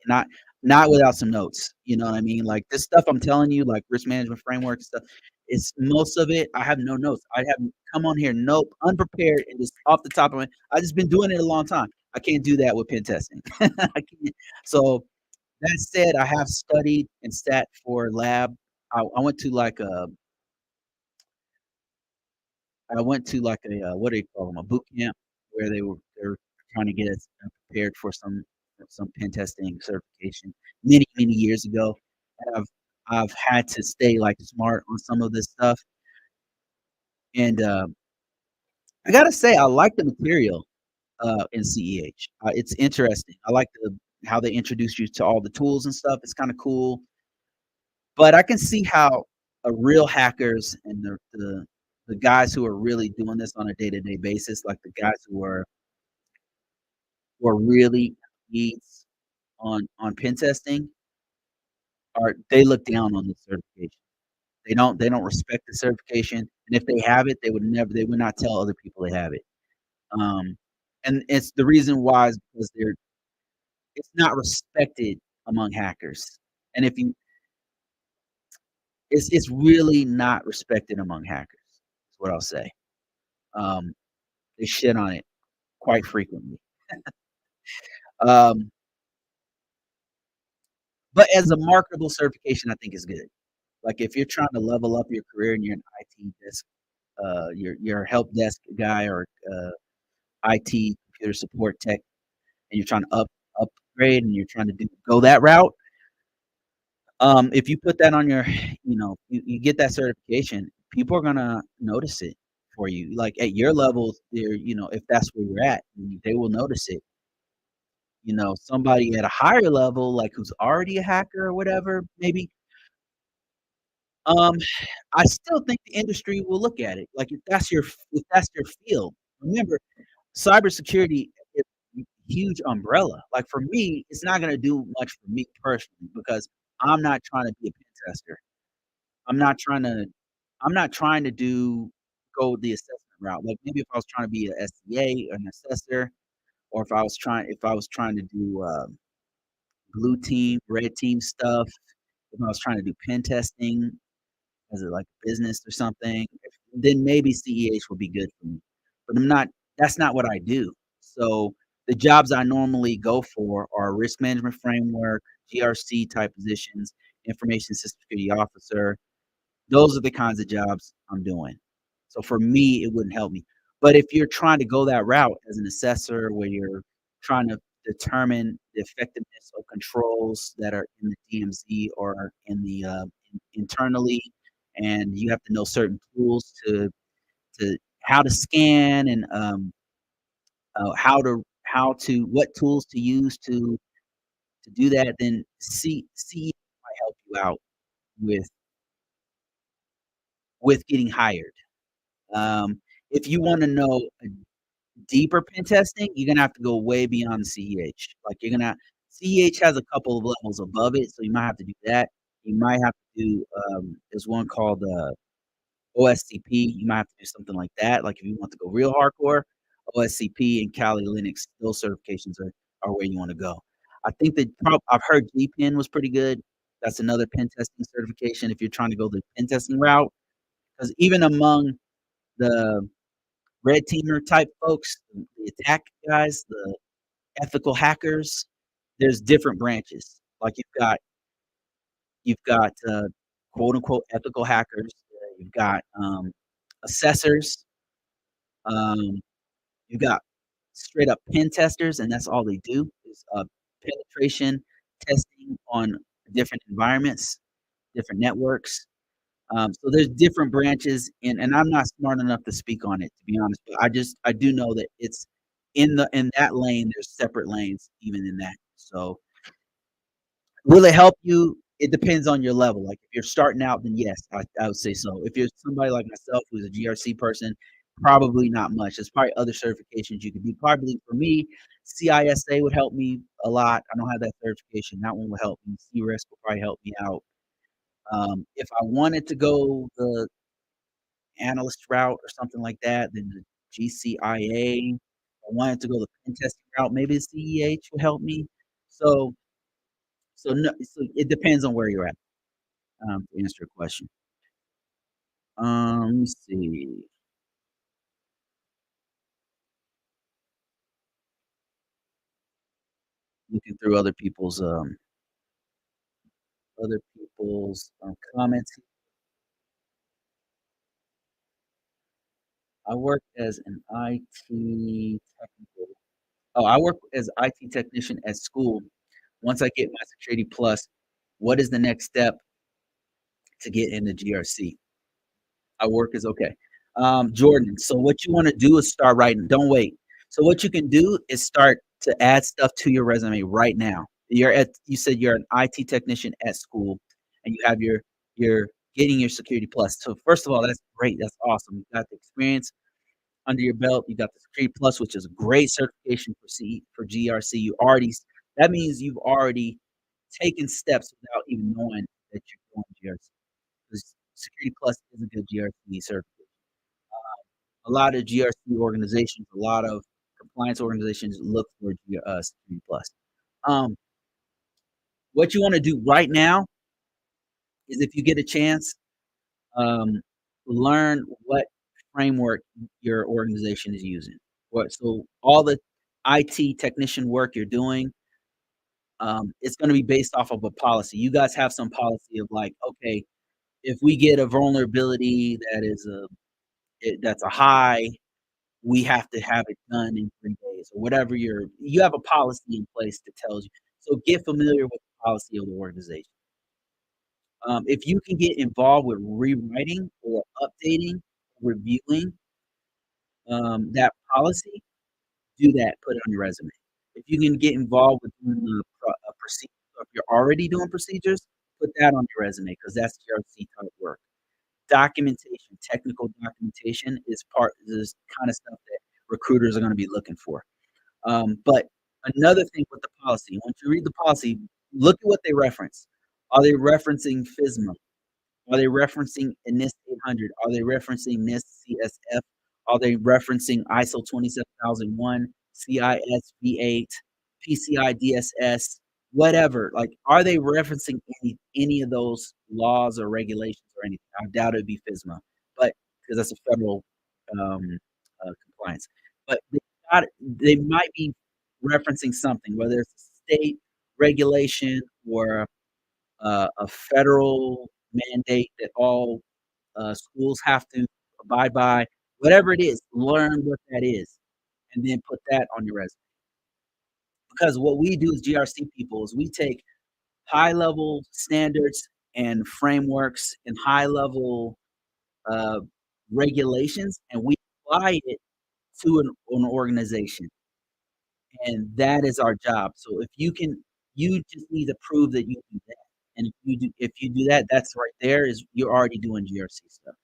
not without some notes. You know what I mean? Like this stuff I'm telling you, like risk management framework and stuff. It's most of it. I have no notes. I have come on here, nope, unprepared, and just off the top of my. I just been doing it a long time. I can't do that with pen testing. I can't. So that said, I have studied and sat for lab. I went to like a what do you call them? A boot camp where they were trying to get us prepared for some pen testing certification many years ago. And I've had to stay like smart on some of this stuff. And I gotta say, I like the material in CEH. It's interesting. I like how they introduce you to all the tools and stuff. It's kind of cool. But I can see how real hackers and the guys who are really doing this on a day-to-day basis, like the guys who are really needs on pen testing, they look down on the certification. They don't respect the certification, and if they have it, they would not tell other people they have it. Um, and it's the reason why is because it's not respected among hackers. And if you it's really not respected among hackers, is what I'll say. Um, they shit on it quite frequently. Um, but as a marketable certification, I think is good. Like if you're trying to level up your career and you're an IT desk, you're a help desk guy or IT computer support tech, and you're trying to upgrade and you're trying to go that route. If you put that on your, you get that certification, people are gonna notice it for you. Like at your level, if that's where you're at, they will notice it. Somebody at a higher level, like who's already a hacker or whatever, maybe. Um, I still think the industry will look at it. Like if that's your field. Remember, cybersecurity is a huge umbrella. Like for me, it's not gonna do much for me personally because I'm not trying to be a pen tester. I'm not trying to I'm not trying to go the assessment route. Like maybe if I was trying to be a SCA, an assessor, or if I was trying to do blue team, red team stuff, if I was trying to do pen testing as a like business or something, then maybe CEH would be good for me. But that's not what I do. So the jobs I normally go for are risk management framework, GRC type positions, information system security officer. Those are the kinds of jobs I'm doing. So for me, it wouldn't help me. But if you're trying to go that route as an assessor where you're trying to determine the effectiveness of controls that are in the DMZ or in the internally, and you have to know certain tools to how to scan and how to what tools to use to do that, then C might help you out with getting hired. If you wanna know deeper pen testing, you're gonna have to go way beyond the CEH. Like, CEH has a couple of levels above it, so you might have to do that. You might have to do, there's one called, OSCP, you might have to do something like that, like, if you want to go real hardcore, OSCP and Kali Linux, those certifications are where you wanna go. I think that I've heard GPEN was pretty good. That's another pen testing certification if you're trying to go the pen testing route, 'cause even among the red teamer type folks, the attack guys, the ethical hackers, there's different branches. Like, you've got, quote, unquote, "ethical hackers," you've got, assessors, um, you've got straight up pen testers, and that's all they do is, penetration testing on different environments, different networks. So there's different branches, and I'm not smart enough to speak on it, to be honest, but I do know that it's in that lane, there's separate lanes even in that. So will it help you? It depends on your level. Like, if you're starting out, then yes, I would say so. If you're somebody like myself who's a GRC person, probably not much. There's probably other certifications you could do. Probably for me, CISA would help me a lot. I don't have that certification. That one will help me. CRISC will probably help me out. If I wanted to go the analyst route or something like that, then the GCIA. If I wanted to go the pen testing route, maybe the CEH would help me. So so it depends on where you're at, to answer your question. Let me see. Looking through other people's, comments. I work as an IT technical I work as IT technician at school. Once I get my Security Plus, what is the next step to get into GRC? I work is okay. Jordan, so what you wanna do is start writing, don't wait. So what you can do is start to add stuff to your resume right now. You said you're an IT technician at school, and you're getting your Security Plus. So first of all, that's great, that's awesome. You got the experience under your belt, you got the Security Plus, which is a great certification for GRC. That means you've already taken steps without even knowing that you're doing GRC. 'Cause Security Plus is a good GRC certification. A lot of GRC organizations, a lot of compliance organizations look for Security Plus. Um, what you wanna do right now is if you get a chance, um, learn what framework your organization is using. All the IT technician work you're doing, it's gonna be based off of a policy. You guys have some policy of like, okay, if we get a vulnerability that's a high, we have to have it done in 3 days or whatever you have a policy in place that tells you. So get familiar with the policy of the organization. If you can get involved with rewriting or updating, reviewing, that policy, do that, put it on your resume. If you can get involved with doing the procedure, so if you're already doing procedures, put that on your resume because that's GRC type work. Documentation, technical documentation is kind of stuff that recruiters are gonna be looking for. But another thing with the policy, once you read the policy, look at what they reference. Are they referencing FISMA? Are they referencing NIST 800? Are they referencing NIST CSF? Are they referencing ISO 27001, CIS V8, PCI DSS, whatever? Like, are they referencing any of those laws or regulations or anything? I doubt it'd be FISMA, but because that's a federal compliance. But they might be referencing something, whether it's a state regulation or a federal mandate that all schools have to abide by. Whatever it is, learn what that is, and then put that on your resume. Because what we do as GRC people is we take high level standards and frameworks and high level uh, regulations, and we apply it to an organization, and that is our job. So you just need to prove that you do that, and if you do that, that's right there is you're already doing GRC stuff.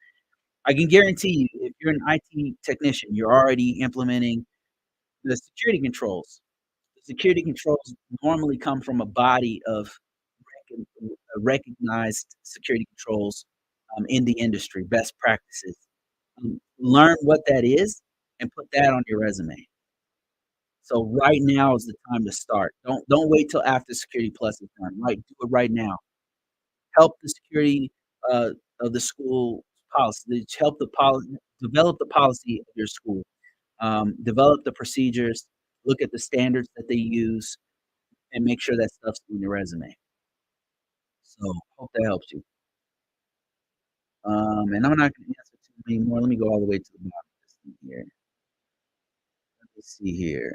I can guarantee you, if you're an IT technician, you're already implementing the security controls. The security controls normally come from a body of recognized security controls, in the industry, best practices. Learn what that is and put that on your resume. So right now is the time to start. Don't wait till after Security Plus is done, right? Do it right now. Help the security, uh, of the school policy. Help the policy develop the policy of your school. Develop the procedures, look at the standards that they use, and make sure that stuff's on your resume. So, hope that helps you. And I'm not gonna answer too many more. Let me go all the way to the bottom of this thing here. Let me see here.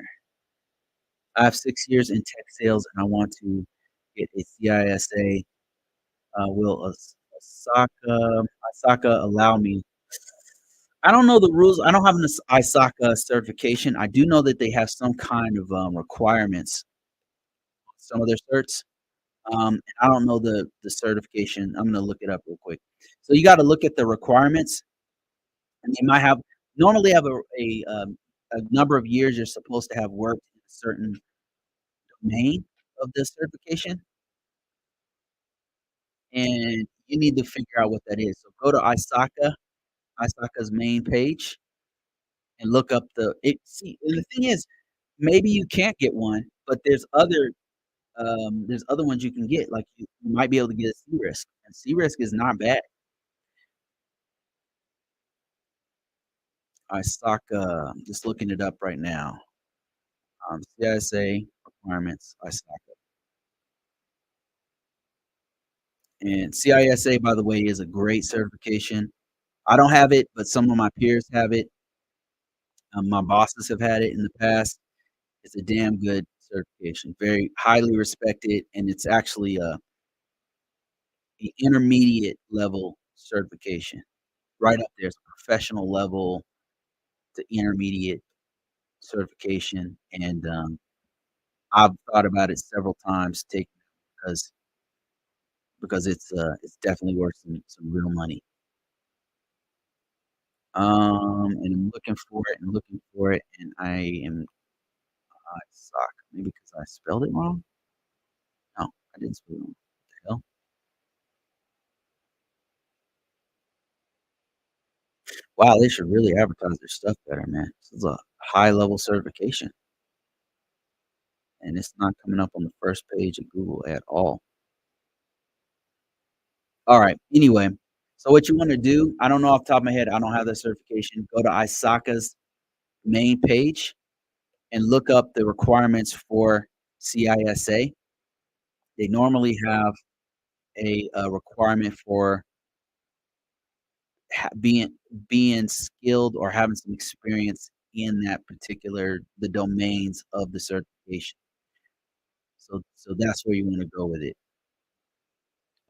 I have 6 years in tech sales, and I want to get a CISA. Will Osaka allow me? I don't know the rules. I don't have an ISACA certification. I do know that they have some kind of, requirements, some of their certs. And I don't know the certification. I'm gonna look it up real quick. So you gotta look at the requirements, and they might have normally have a number of years you're supposed to have worked in a certain domain of the certification, and you need to figure out what that is. So go to ISACA's main page, and look up and the thing is, maybe you can't get one, but there's other ones you can get, like, you might be able to get a C-Risk, and C-Risk is not bad. ISACA, I'm just looking it up right now. CISA requirements, ISACA. And CISA, by the way, is a great certification. I don't have it, but some of my peers have it. My bosses have had it in the past. It's a damn good certification, very highly respected, and it's actually a intermediate level certification, right up there. It's a professional level to intermediate certification, and, I've thought about it several times taking it because it's definitely worth some real money. And I'm looking for it and looking for it, and I suck. Maybe because I spelled it wrong? No, I didn't spell it wrong. What the hell? Wow, they should really advertise their stuff better, man. This is a high level certification, and it's not coming up on the first page of Google at all. Alright, anyway, so what you wanna do, I don't know off the top of my head, I don't have that certification. Go to ISACA's main page and look up the requirements for CISA. They normally have a requirement for ha being skilled or having some experience in that particular the domains of the certification. So that's where you wanna go with it.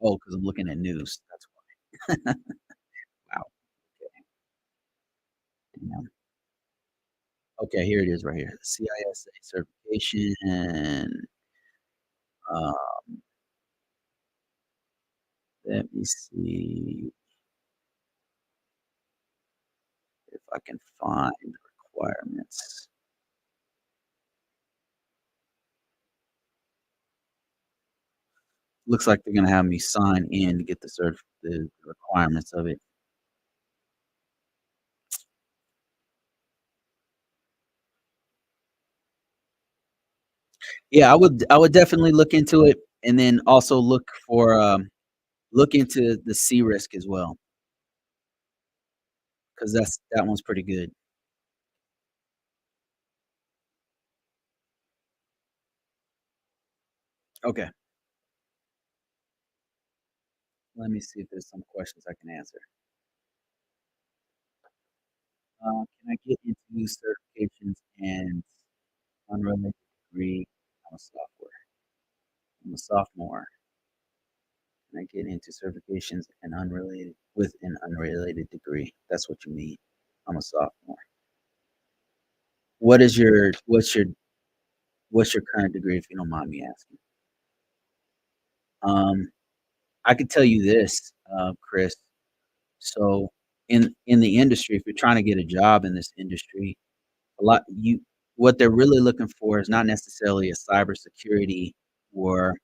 Oh, because 'cause I'm looking at news, that's why. Wow, okay, damn. Okay, here it is right here. CISA certification. Uh, Let me see if I can find the requirements. Looks like they're gonna have me sign in to get the requirements of it. Yeah, I would definitely look into it, and then also look into the C risk as well, because that one's pretty good. Okay, let me see if there's some questions I can answer. Can I get into certifications and unrelated degree? I'm a software. I'm a sophomore. Can I get into certifications and unrelated with an unrelated degree? That's what you mean. I'm a sophomore. What is your what's your current degree, if you don't mind me asking? Um, I could tell you this, Chris. So in the industry, if you're trying to get a job in this industry, a lot you what they're really looking for is not necessarily a cybersecurity or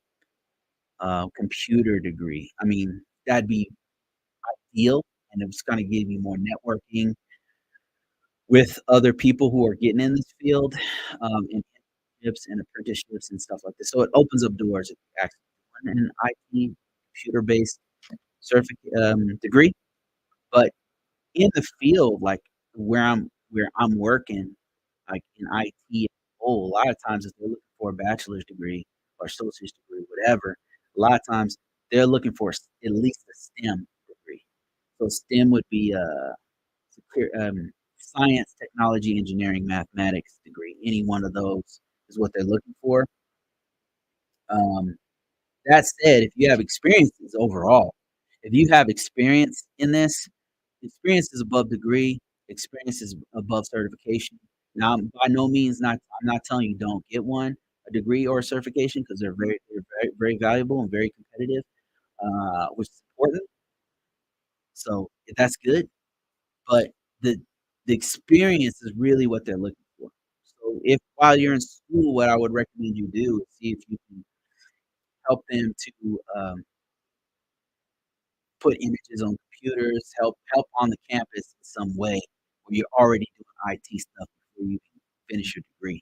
computer degree. I mean, that'd be ideal, and it's gonna give you more networking with other people who are getting in this field, and internships and apprenticeships and stuff like this. So it opens up doors if you actually want an IT computer-based degree. But in the field, like where I'm working, like in IT as a whole, a lot of times if they're looking for a bachelor's degree or associate's degree, whatever, a lot of times they're looking for at least a STEM degree. So STEM would be science, technology, engineering, mathematics degree. Any one of those is what they're looking for. Um, that said, if you have experiences overall, if you have experience in this, experience is above degree, experience is above certification. Now, I'm by no means not I'm not telling you don't get one, a degree or a certification, because they're very valuable and very competitive, which is important. So that's good. But the the experience is really what they're looking for. So if while you're in school, what I would recommend you do is see if you can help them to put images on computers, help on the campus in some way where you're already doing IT stuff before you can finish your degree.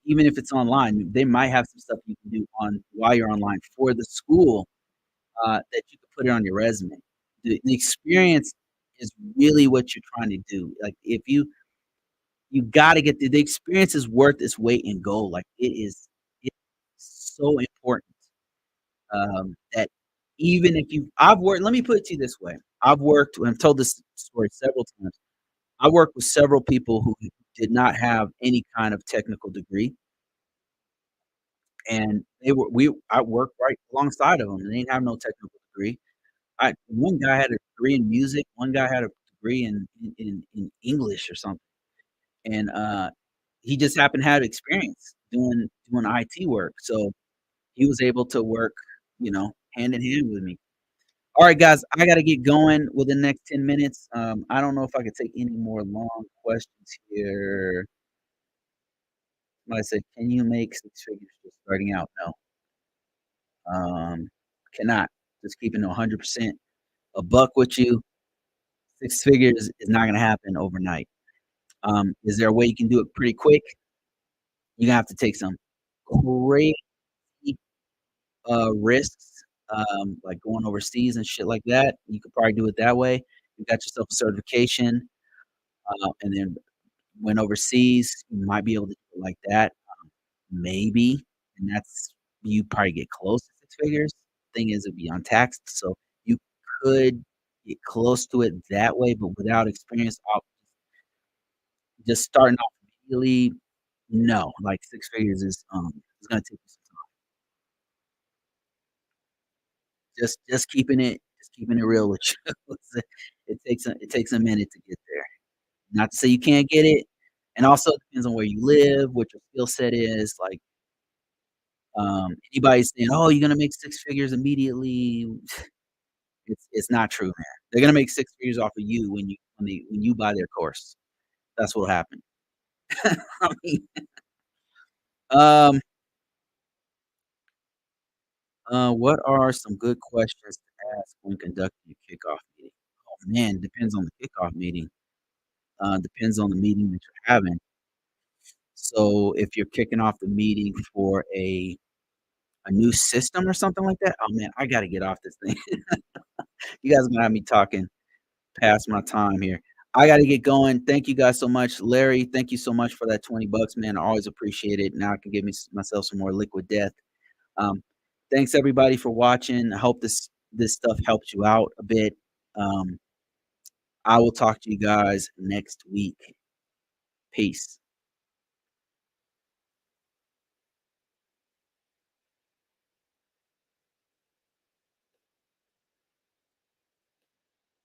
Even if it's online, they might have some stuff you can do on while you're online for the school that you can put it on your resume. The experience is really what you're trying to do. Like if you got to get the experience is worth its weight in gold. Like it's so important that even if I've worked, let me put it to you this way. I've worked, and I've told this story several times. I worked with several people who did not have any kind of technical degree, and I worked right alongside of them, and they didn't have no technical degree. One guy had a degree in music, one guy had a degree in English or something, and he just happened to have experience doing IT work, so he was able to work, hand in hand with me. All right, guys, I gotta get going within the next 10 minutes. I don't know if I could take any more long questions here. Somebody said, "Can you make six figures just starting out?" No. Cannot. Just keeping it 100% a buck with you. Six figures is not gonna happen overnight. Is there a way you can do it pretty quick? You're gonna have to take some crazy, risks, like going overseas and shit like that. You could probably do it that way. You got yourself a certification, and then went overseas, you might be able to do it like that, maybe, and that's you probably get close to six figures. Thing is, it'd be untaxed, so you could get close to it that way, but without experience, just starting off immediately, no, like six figures is gonna take you some time. Just keeping it real with you. It takes a minute to get there. Not to say you can't get it, and also it depends on where you live, what your skill set is, like, anybody saying, "Oh, you're gonna make six figures immediately," it's not true, man. They're gonna make six figures off of you when you buy their course. That's what'll happen. I mean, um, what are some good questions to ask when conducting a kickoff meeting? Oh, man, depends on the kickoff meeting. Depends on the meeting that you're having. So if you're kicking off the meeting for a new system or something like that, oh, man, I gotta get off this thing. You guys are gonna have me talking past my time here. I gotta get going. Thank you guys so much. Larry, thank you so much for that 20 bucks, man. I always appreciate it. Now I can give myself some more liquid death. Um, thanks everybody for watching. I hope this stuff helps you out a bit. Um, I will talk to you guys next week. Peace.